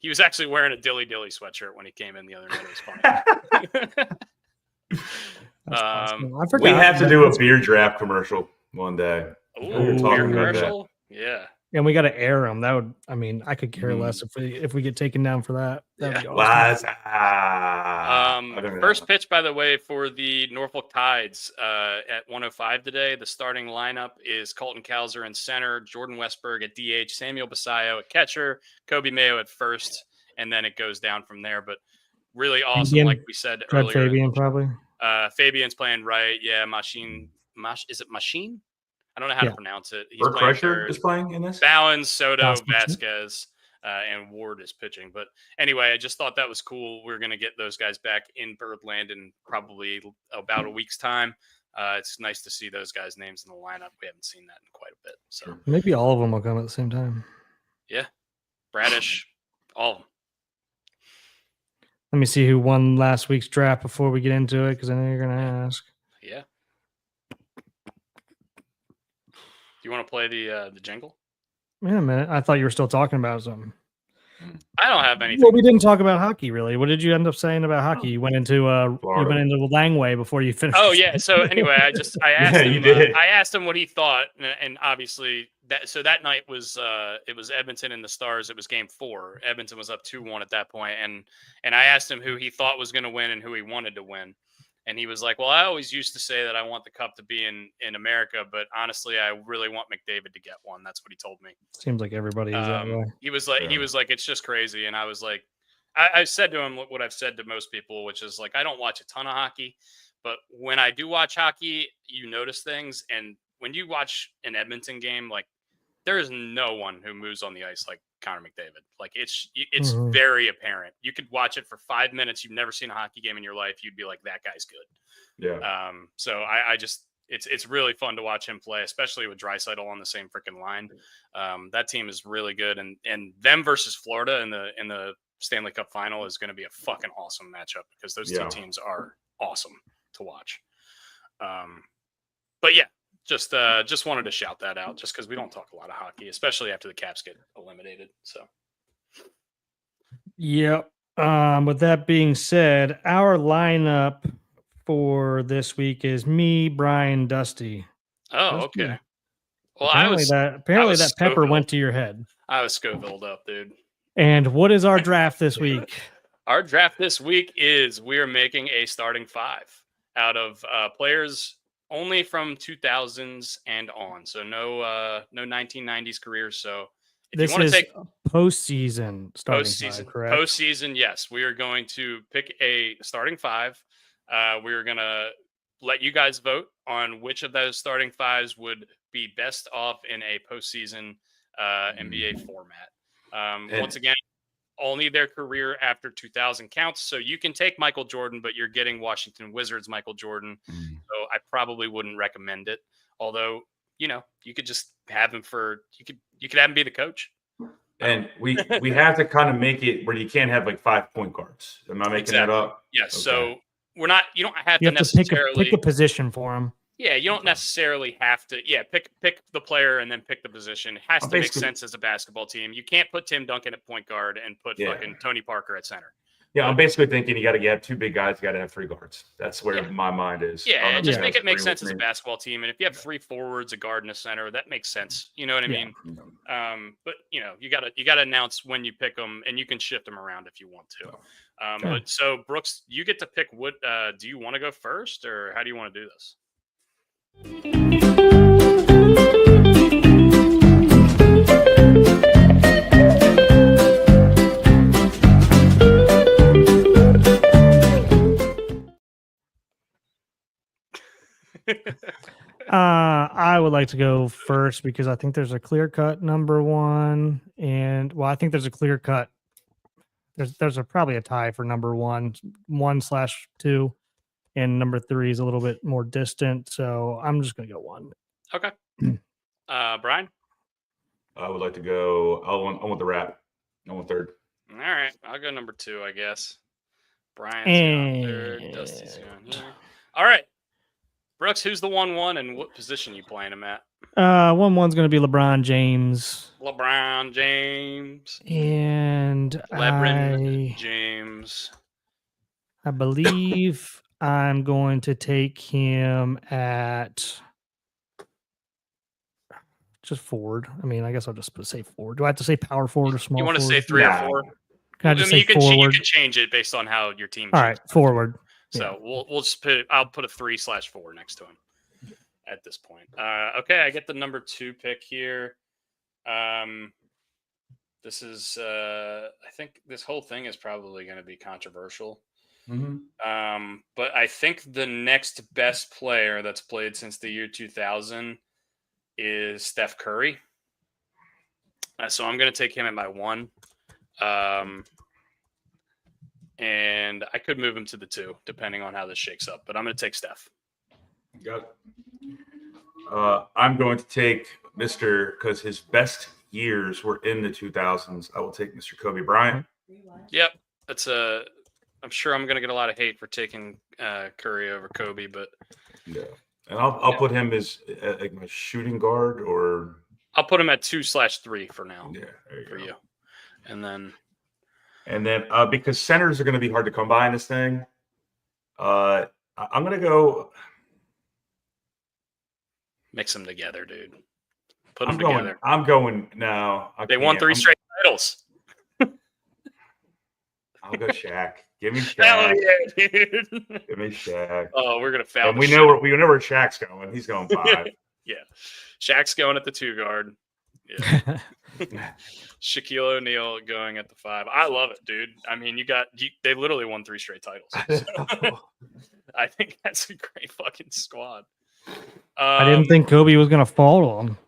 He was actually wearing a Dilly Dilly sweatshirt when he came in the other night. It was funny. Awesome. I forgot. We have to do a beer draft commercial one day. Ooh, We're talking beer about that. commercial? Yeah. And we got to air them. That would, I could care less if we get taken down for that. That'd be awesome. First pitch, by the way, for the Norfolk Tides at 1:05 today. The starting lineup is Colton Cowser in center, Jordan Westberg at DH, Samuel Basayo at catcher, Kobe Mayo at first, and then it goes down from there. But really awesome, Fabian, like we said Fred earlier. Fabian probably. Fabian's playing right. Yeah, is it Machine? I don't know how to pronounce it. He's Bert playing Kreischer third. is playing in this? Bowens, Soto, Awesome. Vasquez, and Ward is pitching. But anyway, I just thought that was cool. We're going to get those guys back in Birdland in probably about a week's time. It's nice to see those guys' names in the lineup. We haven't seen that in quite a bit. So Maybe all of them will come at the same time. yeah, Bradish, all of them. Let me see who won last week's draft before we get into it, because I know you're going to ask. Yeah. Do you want to play the jingle? Wait a minute. I thought you were still talking about something. I don't have anything. Well, we didn't talk about hockey, really. What did you end up saying about hockey? You went into Langway before you finished. Oh yeah. So anyway, I asked him. you did. I asked him what he thought, and obviously that night was it was Edmonton and the Stars. It was Game 4. Edmonton was up 2-1 at that point, and I asked him who he thought was going to win and who he wanted to win, and he was like, "Well, I always used to say that I want the cup to be in America, but honestly, I really want McDavid to get one." That's what he told me. Seems like everybody is that way. He was like, it's just crazy, and I was like, I said to him what I've said to most people, which is like, I don't watch a ton of hockey, but when I do watch hockey, you notice things. And when you watch an Edmonton game, like there is no one who moves on the ice like Connor McDavid. Like it's very apparent. You could watch it for 5 minutes. You've never seen a hockey game in your life. You'd be like, that guy's good. Yeah. So I just, it's really fun to watch him play, especially with Draisaitl on the same freaking line. That team is really good, and them versus Florida in the Stanley Cup final is going to be a fucking awesome matchup because those two teams are awesome to watch. But yeah, just wanted to shout that out just because we don't talk a lot of hockey, especially after the Caps get eliminated. So, yep. With that being said, our lineup for this week is me, Brian, Dusty. Oh, okay. Well, apparently that pepper went to your head. I was Scovilled up, dude. And what is our draft this week? Our draft this week is we are making a starting 5 out of players only from 2000s and on. So no 1990s careers. So if this you want to take postseason starting postseason, 5, correct? Postseason, yes. We are going to pick a starting 5. We are going to let you guys vote on which of those starting 5s would be best off in a postseason NBA format. Once again, only their career after 2000 counts. So you can take Michael Jordan, but you're getting Washington Wizards Michael Jordan. So I probably wouldn't recommend it. Although, you could just have him you could have him be the coach. And we have to kind of make it where you can't have like 5 point guards. Am I making that up? Yes. Okay. So you don't have You to have necessarily pick a position for him. Yeah, you don't necessarily have to. Yeah, pick the player and then pick the position. It has to make sense as a basketball team. You can't put Tim Duncan at point guard and put fucking Tony Parker at center. Yeah, I'm basically thinking you got to have 2 big guys. You got to have 3 guards. That's where my mind is. Yeah, just make it make sense as a basketball team. And if you have 3 forwards, a guard, and a center, that makes sense. You know what I mean? But you gotta announce when you pick them, and you can shift them around if you want to. But so Brooks, you get to pick what. Do you want to go first, or how do you want to do this? I would like to go first because I think there's a clear-cut number 1, and I think there's a clear-cut. There's probably a tie for number 1/2, and number 3 is a little bit more distant. So I'm just gonna go 1. Okay. Brian? I would like to go. I want the Rat. I want 3rd. All right, I'll go number 2, I guess. Brian's going 3rd. Dusty's going here. All right. Brooks, who's the 1-1 and what position you playing him at? 1-1's going to be LeBron James. LeBron James. And LeBron James. I believe I'm going to take him at just forward. I mean, I guess I'll just say forward. Do I have to say power forward or small forward? You want to say 3 or 4? Can I just say forward? You can change it based on how your team. All right, forward. So we'll just I'll put a 3/4 next to him at this point. Okay, I get the number 2 pick here. This is I think this whole thing is probably going to be controversial. Mm-hmm. But I think the next best player that's played since the year 2000 is Steph Curry. So I'm going to take him at my 1. And I could move him to the 2, depending on how this shakes up. But I'm going to take Steph. Got it. I'm going to take because his best years were in the 2000s. I will take Mr. Kobe Bryant. Yep, I'm sure I'm going to get a lot of hate for taking Curry over Kobe, but yeah, and I'll put him as like my shooting guard, or I'll put him at 2/3 for now. Yeah, there you go. And then because centers are going to be hard to come by in this thing, I'm going to go mix them together, dude. Put them together. I'm going now. They won 3 straight titles. I'll go Shaq. Give me Shaq. Hell yeah, dude. Give me Shaq. Oh, we're gonna foul. And we know where Shaq's going. He's going 5. Yeah, Shaq's going at the 2 guard. Yeah. Shaquille O'Neal going at the 5. I love it, dude. I mean, they literally won 3 straight titles. So I think that's a great fucking squad. I didn't think Kobe was gonna fall to him.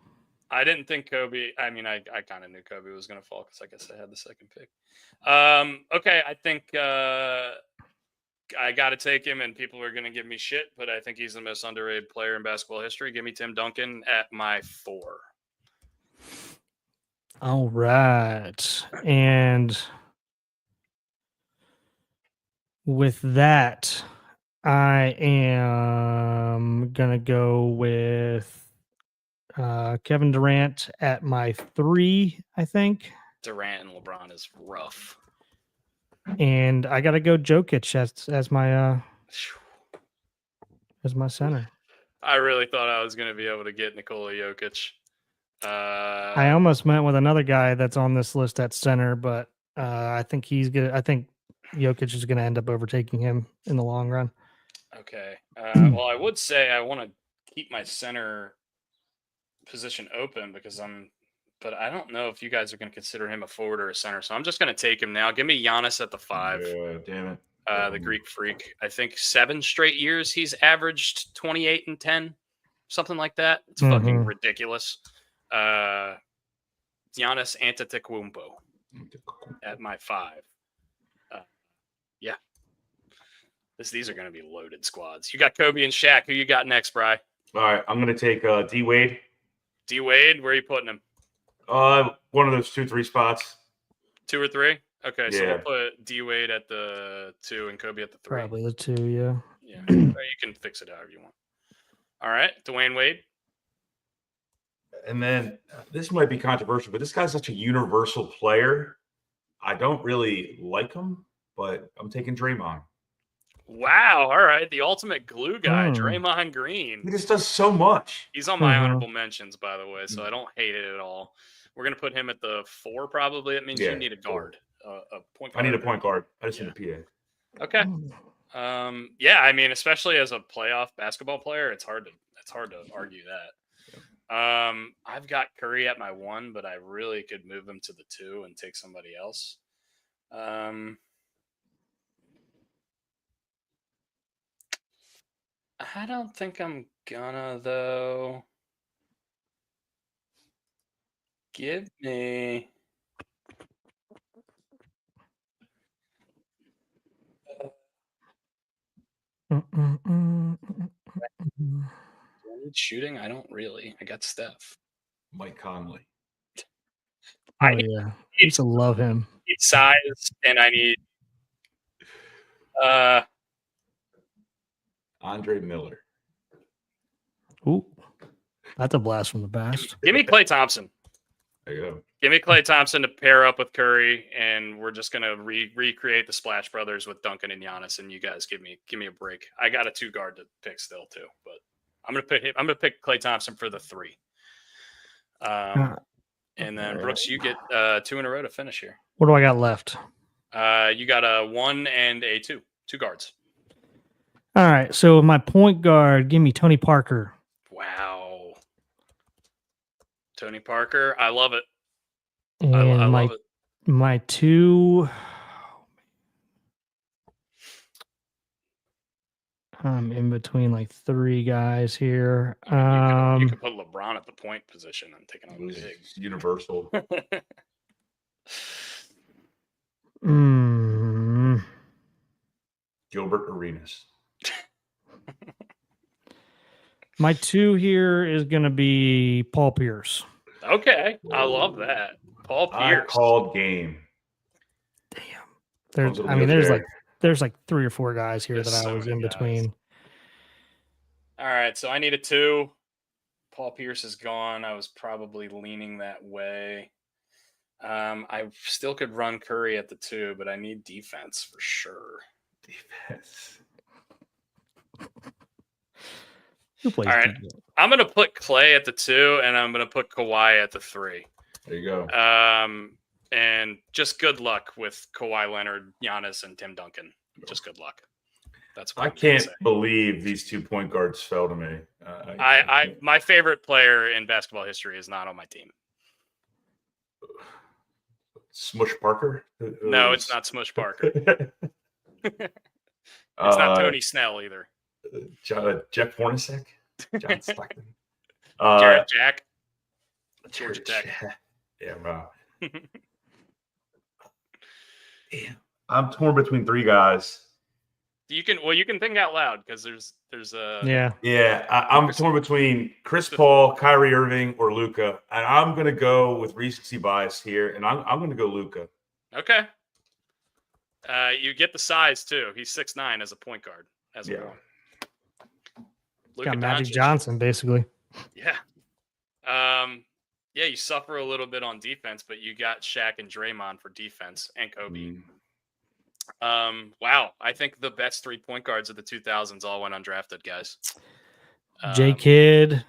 I didn't think Kobe. I mean, I kind of knew Kobe was going to fall because I guess I had the second pick. Okay, I think I got to take him, and people are going to give me shit, but I think he's the most underrated player in basketball history. Give me Tim Duncan at my 4. All right, and with that, I am gonna go with Kevin Durant at my 3, I think. Durant and LeBron is rough. And I gotta go Jokic as my center. I really thought I was going to be able to get Nikola Jokic. I almost went with another guy that's on this list at center, but I think Jokic is gonna end up overtaking him in the long run. Okay. Well, I would say I want to keep my center position open but I don't know if you guys are going to consider him a forward or a center. So I'm just going to take him now. Give me Giannis at the 5. Yeah, damn it. The Greek freak. I think 7 straight years he's averaged 28 and 10, something like that. It's fucking ridiculous. Giannis Antetokounmpo at my 5. Yeah. These are going to be loaded squads. You got Kobe and Shaq. Who you got next, Bri? All right, I'm going to take D Wade. D Wade, where are you putting him? One of those 2-3 spots. 2 or 3? Okay, so Yeah. we'll put D Wade at the 2 and Kobe at the 3. Probably the 2, yeah. Yeah, or you can fix it however you want. All right, Dwayne Wade. And then this might be controversial, but this guy's such a universal player. I don't really like him, but I'm taking Draymond. Wow, all right, the ultimate glue guy, Draymond Green. He just does so much. He's on my honorable mentions, by the way, so I don't hate it at all. We're going to put him at the 4 probably. That means you need a guard. A point guard. I need a point guard. I just need a PA. Okay. Yeah, I mean, especially as a playoff basketball player, it's hard to argue that. I've got Curry at my 1, but I really could move him to the 2 and take somebody else. I don't think I'm gonna, though. Give me. Do I need shooting? I don't really. I got Steph. Mike Conley. I used to love him. I need size, and I need Andre Miller. Ooh, that's a blast from the past. Give me Klay Thompson. There you go. Give me Klay Thompson to pair up with Curry, and we're just gonna recreate the Splash Brothers with Duncan and Giannis. And you guys give me a break. I got a 2 guard to pick still too, but I'm gonna pick Klay Thompson for the 3. And then Brooks, you get 2 in a row to finish here. What do I got left? You got a 1 and a 2 guards. All right, so my point guard, give me Tony Parker. Wow, Tony Parker, I love it. And I love it. My 2. I'm in between like 3 guys here. You can put LeBron at the point position and take on big. Universal. Gilbert Arenas. My 2 here is going to be Paul Pierce. Okay, I love that. Paul Pierce. I called game. Damn. There's like 3 or 4 guys here that I was in between. All right, so I need a 2. Paul Pierce is gone. I was probably leaning that way. I still could run Curry at the 2, but I need defense for sure. Defense. All right, I'm going to put Klay at the 2, and I'm going to put Kawhi at the 3. There you go. And just good luck with Kawhi Leonard, Giannis, and Tim Duncan. Just good luck. That's what I can't believe these 2 point guards fell to me. My favorite player in basketball history is not on my team. Smush Parker? No, it's not Smush Parker. It's not Tony Snell either. Jeff Hornacek? John Stockton? Jarrett Jack? Georgia Tech. Yeah, wow. I'm torn between three guys. You can think out loud because there's I'm torn between Chris Paul, Kyrie Irving, or Luka, and I'm gonna go with recency bias here, and I'm gonna go Luka. Okay. You get the size too. He's 6'9" as a point guard. As a got Magic Johnson basically. Yeah. Yeah, you suffer a little bit on defense, but you got Shaq and Draymond for defense and Kobe. Wow. I think the best 3 point guards of the 2000s all went undrafted, guys. J Kidd,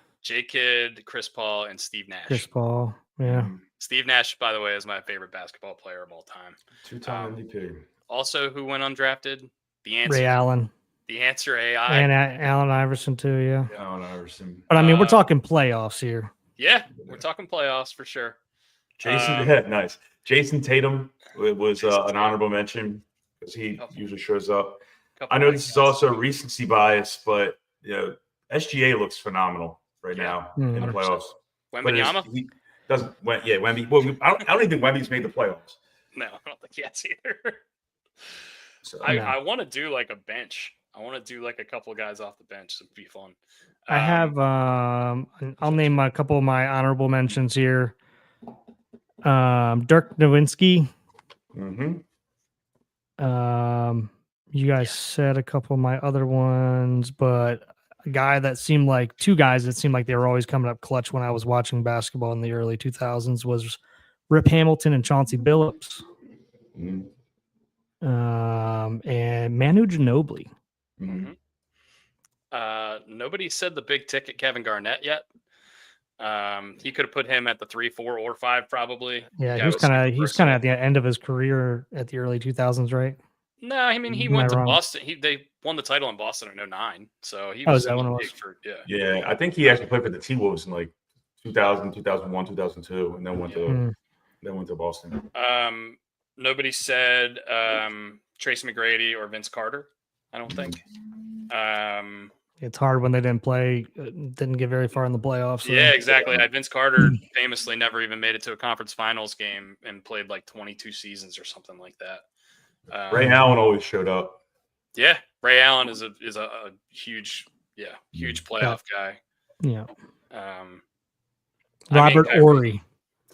Chris Paul, and Steve Nash. Chris Paul, yeah. Steve Nash, by the way, is my favorite basketball player of all time. 2-time MVP. Also, who went undrafted? The answer. Ray Allen. The answer AI. And Allen Iverson too, yeah. Allen Iverson. But I mean, we're talking playoffs here. Yeah, we're talking playoffs for sure. Nice. Jason Tatum was an honorable mention because he usually shows up. I know this is also recency bias, but SGA looks phenomenal right now in the playoffs. Wembanyama? He doesn't. Wemby. Well, I don't even think Wemby's made the playoffs. No, I don't think he has either. So, I want to do like a bench. I want to do like a couple of guys off the bench. It'd be fun. I have I'll name a couple of my honorable mentions here. Dirk Nowitzki. You guys said a couple of my other ones, but two guys that seemed like they were always coming up clutch when I was watching basketball in the early 2000s was Rip Hamilton and Chauncey Billups. And Manu Ginobili. Nobody said the big ticket Kevin Garnett yet. He could have put him at the 3, 4, or 5 probably. Yeah, he's kind of at the end of his career at the early 2000s, right? No, I mean he went to Boston. They won the title in Boston in 2009, so he was. Is that when it was? Yeah, I think he actually played for the T-Wolves in like 2000, 2001, 2002, and then went to Boston. Nobody said Tracy McGrady or Vince Carter. I don't think. It's hard when they didn't get very far in the playoffs. So. Yeah, exactly. Vince Carter famously never even made it to a conference finals game and played like 22 seasons or something like that. Ray Allen always showed up. Yeah, Ray Allen is a huge playoff guy. Yeah. Robert Horry.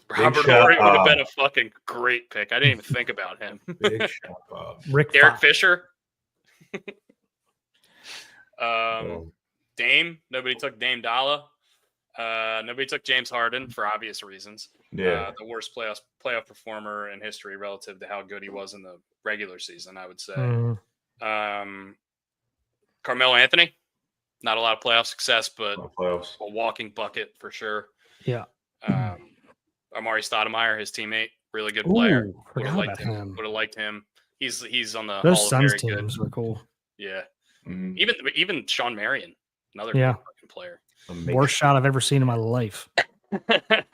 Robert Horry would have been a fucking great pick. I didn't even think about him. Big shot, Bob. Derek Fisher. Dame. Nobody took Dame Dalla. Nobody took James Harden for obvious reasons. Yeah. The worst playoff performer in history relative to how good he was in the regular season, I would say. Carmelo Anthony. Not a lot of playoff success, but a walking bucket for sure. Yeah. Amari Stoudemire, his teammate, really good player. Would have liked him. He's on the Those Hall of Suns Very teams good. were cool. Yeah. Even Sean Marion, another fucking player. Worst shot I've ever seen in my life.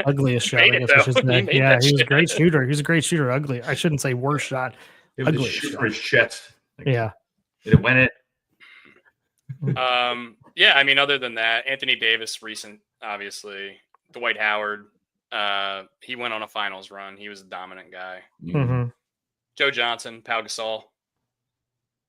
Ugliest shot. I guess I should say. He was a great shooter. He was a great shooter. Ugly. I shouldn't say worst shot. Ugliest shot. Yeah. Did it win it? Yeah, I mean, other than that, Anthony Davis, recent, obviously. Dwight Howard. He went on a finals run. He was a dominant guy. Joe Johnson, Pau Gasol.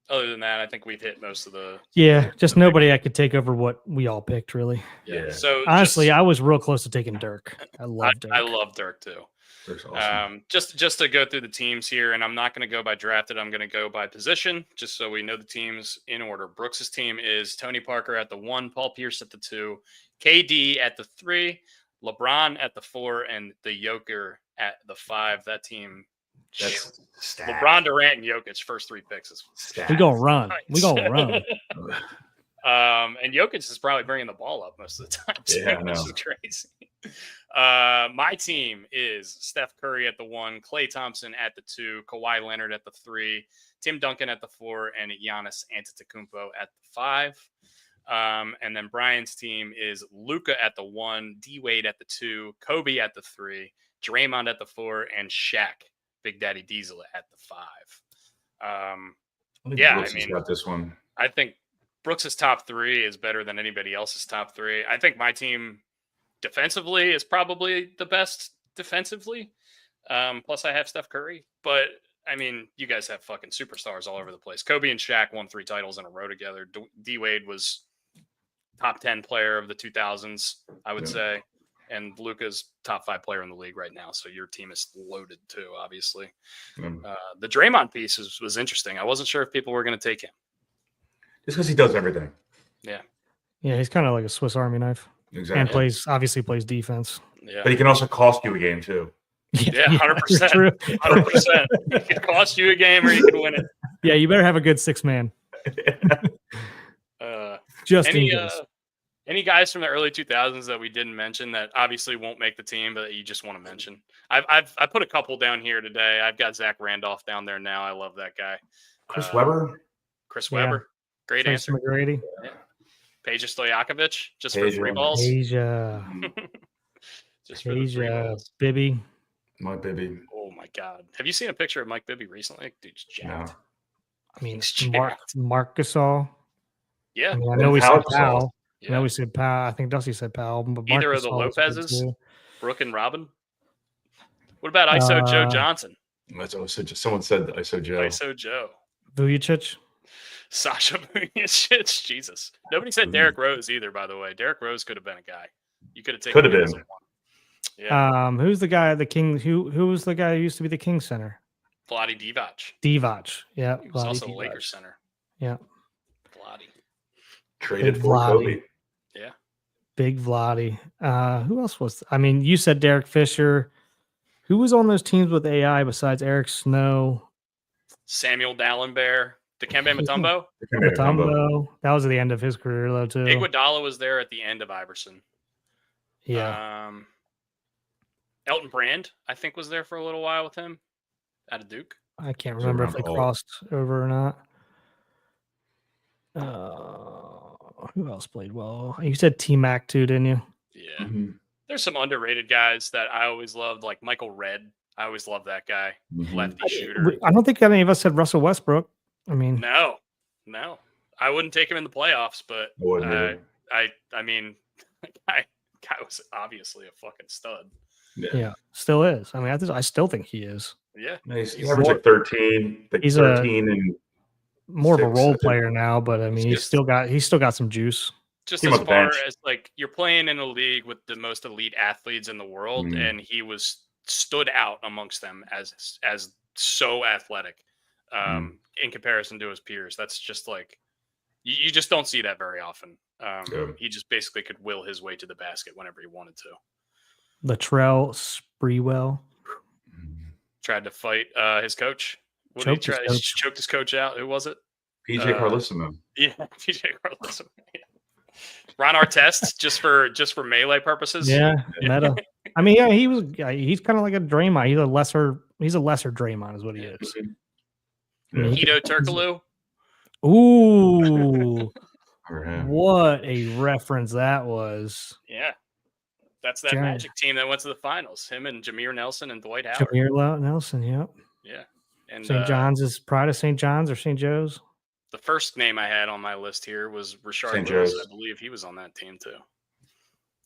Other than that, I think we've hit most of the. Yeah, just nobody I could take over what we all picked, really. Yeah. So honestly, I was real close to taking Dirk. I love Dirk. I love Dirk too. Dirk's awesome. Just to go through the teams here, and I'm not going to go by drafted. I'm going to go by position, just so we know the teams in order. Brooks's team is Tony Parker at the 1, Paul Pierce at the 2, KD at the 3, LeBron at the 4, and the Joker at the 5. That team. That's LeBron, Durant, and Jokic, first 3 picks. Is we gonna run. We gonna run. And Jokic is probably bringing the ball up most of the time. Yeah, I know. This is crazy. My team is Steph Curry at the 1, Klay Thompson at the 2, Kawhi Leonard at the 3, Tim Duncan at the 4, and Giannis Antetokounmpo at the 5. And then Brian's team is Luka at the 1, D Wade at the 2, Kobe at the 3, Draymond at the 4, and Shaq, Big Daddy Diesel at the 5. I think Yeah, Brooks I mean, has got this one. I think Brooks's top 3 is better than anybody else's top 3. I think my team defensively is probably the best defensively. Plus, I have Steph Curry. But, I mean, you guys have fucking superstars all over the place. Kobe and Shaq won 3 titles in a row together. D-Wade was top 10 player of the 2000s, I would say. And Luka's top 5 player in the league right now. So your team is loaded too, obviously. The Draymond piece was interesting. I wasn't sure if people were going to take him. Just because he does everything. Yeah. Yeah, he's kind of like a Swiss Army knife. Exactly. And obviously plays defense. Yeah. But he can also cost you a game too. Yeah, 100%. True. 100%. It could cost you a game or you can win it. Yeah, you better have a good 6-man. Just in case. Any guys from the early 2000s that we didn't mention that obviously won't make the team, but you just want to mention? I put a couple down here today. I've got Zach Randolph down there now. I love that guy. Chris Webber. Chris Webber. Great Tracy answer. McGrady. Yeah. Peja Stojakovic, just Peja. for 3 balls. Asia. Just for the 3 balls. Bibby. Mike Bibby. Oh my God. Have you seen a picture of Mike Bibby recently? Dude's jacked. No. I mean, He's Mark Gasol. Yeah. I mean, I know we said Powell. Yeah. I know we said Powell. I think Dusty said Powell. But Marc Either of the Gasol is good Lopez's, too. Brooke and Robin. What about ISO Joe Johnson? That's also just someone said ISO Joe. ISO Joe. Vujicic. Sasha Vujicic. Jesus. Nobody said Derrick Rose either, by the way. Derrick Rose could have been a guy. You could have taken him as a 1. Yeah. Who's the guy, the King? Who was the guy who used to be the King center? Vlade Divac. Divac. Yeah. He was also Divac. Lakers center. Yeah. Vlade. Traded Big for Vlade. Kobe. Yeah. Big Vlade. Who else was? I mean, you said Derek Fisher. Who was on those teams with AI besides Eric Snow? Samuel Dallenberg. Dikembe Mutombo. Mutombo. That was at the end of his career, though, too. Iguodala was there at the end of Iverson. Yeah. Elton Brand, I think, was there for a little while with him out of Duke. I can't remember if they crossed over or not. Who else played well? You said T-Mac, too, didn't you? Yeah. Mm-hmm. There's some underrated guys that I always loved, like Michael Redd. I always loved that guy. Mm-hmm. Lefty shooter. I don't think any of us said Russell Westbrook. I mean, No. I wouldn't take him in the playoffs, but I mean, guy was obviously a fucking stud. yeah, still is. I mean, I still think he is. Yeah. He's averaged like 13. He's 13 and more of a 6, role 7. player now, but I mean, he's still got some juice. Just Came as off the far bench. as like you're playing in a league with the most elite athletes in the world, and he stood out amongst them as so athletic in comparison to his peers. That's just like you just don't see that very often. He just basically could will his way to the basket whenever he wanted to. Latrell Sprewell Tried to fight his coach. What Choked did he his try? coach. Choked his coach out. Who was it? PJ Carlissimo. Yeah, PJ Carlissimo. Yeah. Ron Artest, just for melee purposes. Yeah, meta. I mean, yeah, he's kind of like a Draymond. He's a lesser Draymond, is what he is. I mean, Hedo Turkoglu. Ooh, For him. what a reference that was. Yeah, that's that Giant. Magic team that went to the finals. Him and Jameer Nelson and Dwight Howard. Jameer Nelson, yep. Yeah, and St. John's is Pride of St. John's or St. Joe's. the first name I had on my list here was Rashard St. Lewis. Joe's. I believe he was on that team too.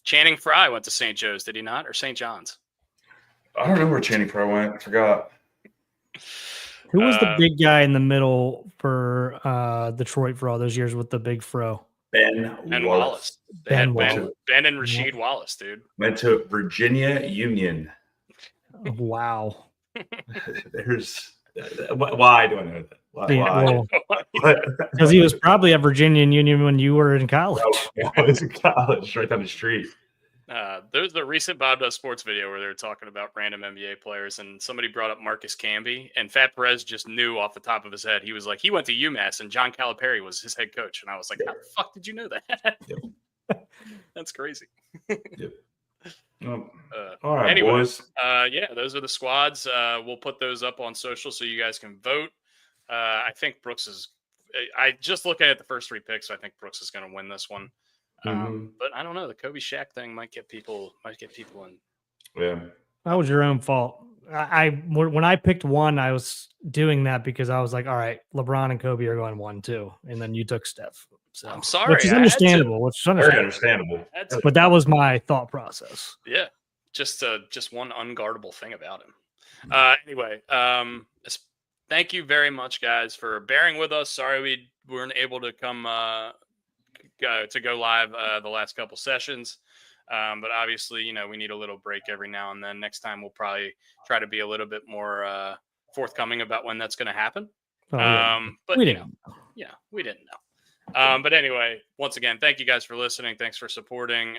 Channing Frye went to St. Joe's, did he not, or St. John's? I don't know where Channing Frye went. I forgot. Who was the big guy in the middle for Detroit for all those years with the big fro? Ben Wallace. They had Wallace. Ben and Rasheed Wallace, dude. Went to Virginia Union. Wow. There's why do I know that? Why? Because he was probably at Virginia Union when you were in college. I was in college, right down the street. There's a recent Bob Does Sports video where they were talking about random NBA players, and somebody brought up Marcus Camby, and Fat Perez just knew off the top of his head. He was like, he went to UMass, and John Calipari was his head coach. And I was like, how the fuck did you know that? Yep. That's crazy. Yep. All right, anyway, boys. Yeah, those are the squads. We'll put those up on social so you guys can vote. I think Brooks is. I just looking at the first 3 picks. I think Brooks is going to win this one. But I don't know. The Kobe Shaq thing might get people in. Yeah. That was your own fault. When I picked one, I was doing that because I was like, all right, LeBron and Kobe are going 1-2, and then you took Steph. So I'm sorry, which is I had to. understandable. Very understandable. But that was my thought process. Yeah, just one unguardable thing about him. Anyway, thank you very much, guys, for bearing with us. Sorry we weren't able to come go live the last couple sessions. But obviously, we need a little break every now and then. Next time, we'll probably try to be a little bit more forthcoming about when that's going to happen. But we didn't know. But anyway, once again, thank you guys for listening. Thanks for supporting.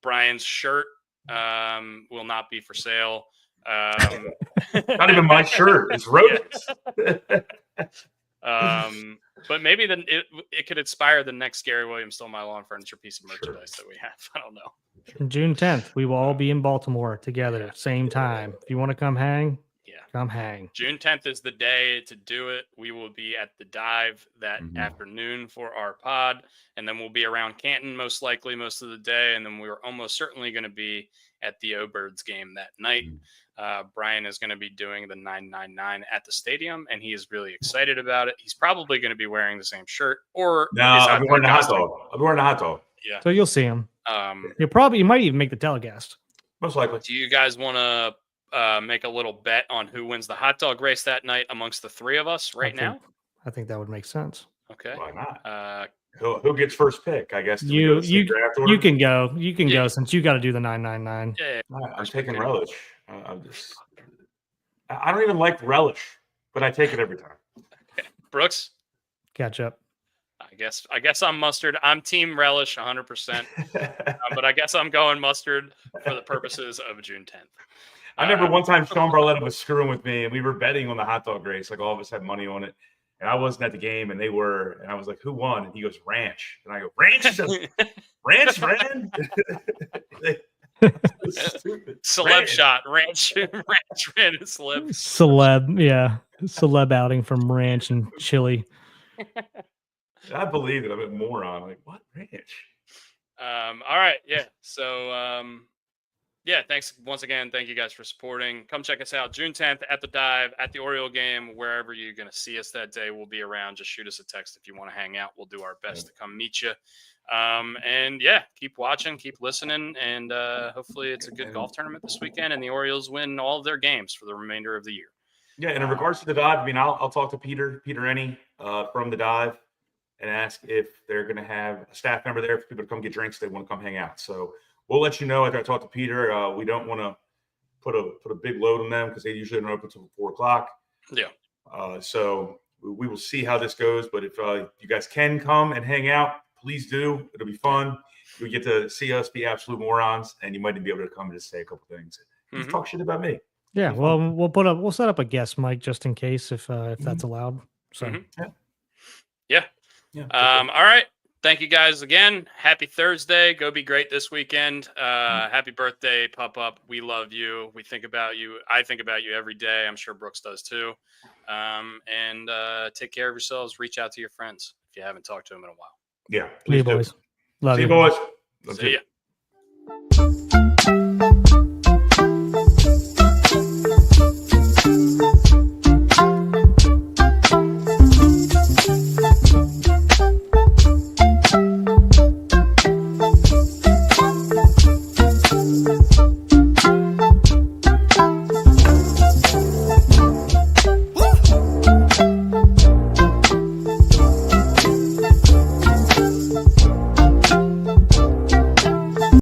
Brian's shirt will not be for sale. Not even my shirt. It's Rose's. But maybe then it could inspire the next Gary Williams Stole My Lawn Furniture piece of merchandise that we have. I don't know. June 10th, we will all be in Baltimore together, same time. If you want to come hang, come hang. June 10th is the day to do it. We will be at the Dive that afternoon for our pod, and then we'll be around Canton most likely most of the day, and then we're almost certainly going to be at the O-Birds game that night. Brian is going to be doing the 999 at the stadium, and he is really excited about it. He's probably going to be wearing the same shirt, or I'll be wearing a hot dog. I'll be wearing a hot dog. Yeah. So you'll see him. You might even make the telecast. Most likely. Do you guys want to make a little bet on who wins the hot dog race that night amongst the three of us now? I think that would make sense. Okay. Why not? Who gets first pick? I guess you can go. You can go since you got to do the 999. Yeah. I'm taking relish. I don't even like relish, but I take it every time. Okay. Brooks, catch up. I guess I'm mustard. I'm team relish 100%, but I guess I'm going mustard for the purposes of June 10th. I remember one time Sean Barletta was screwing with me, and we were betting on the hot dog race. Like all of us had money on it, and I wasn't at the game, and they were. And I was like, "Who won?" And he goes, "Ranch." And I go, "Ranch, Ranch ran." Celeb shot, ranch ran a celeb outing from Ranch and Chili. I believe it. I'm a moron. Like, what ranch? All right, yeah. So thanks once again. Thank you guys for supporting. Come check us out June 10th at the Dive, at the Oriole game, wherever you're going to see us that day. We'll be around. Just shoot us a text if you want to hang out. We'll do our best to come meet you. And keep watching, keep listening, and hopefully it's a good golf tournament this weekend, and the Orioles win all of their games for the remainder of the year. Yeah, and in regards to the Dive, I mean, I'll talk to Peter Ennie from the Dive and ask if they're going to have a staff member there for people to come get drinks. They want to come hang out. So we'll let you know after I talk to Peter. We don't want to put a big load on them because they usually don't open until 4:00. Yeah. So we will see how this goes. But if you guys can come and hang out, please do. It'll be fun. You'll get to see us be absolute morons, and you might even be able to come and just say a couple things. Just talk shit about me. Yeah, well, we'll set up a guest mic just in case if that's allowed. So yeah. All right. Thank you guys again. Happy Thursday. Go be great this weekend. Happy birthday, Pup Up. We love you. We think about you. I think about you every day. I'm sure Brooks does too. And take care of yourselves. Reach out to your friends if you haven't talked to them in a while. Yeah. See you, boys. Love you. See you, boys. See ya.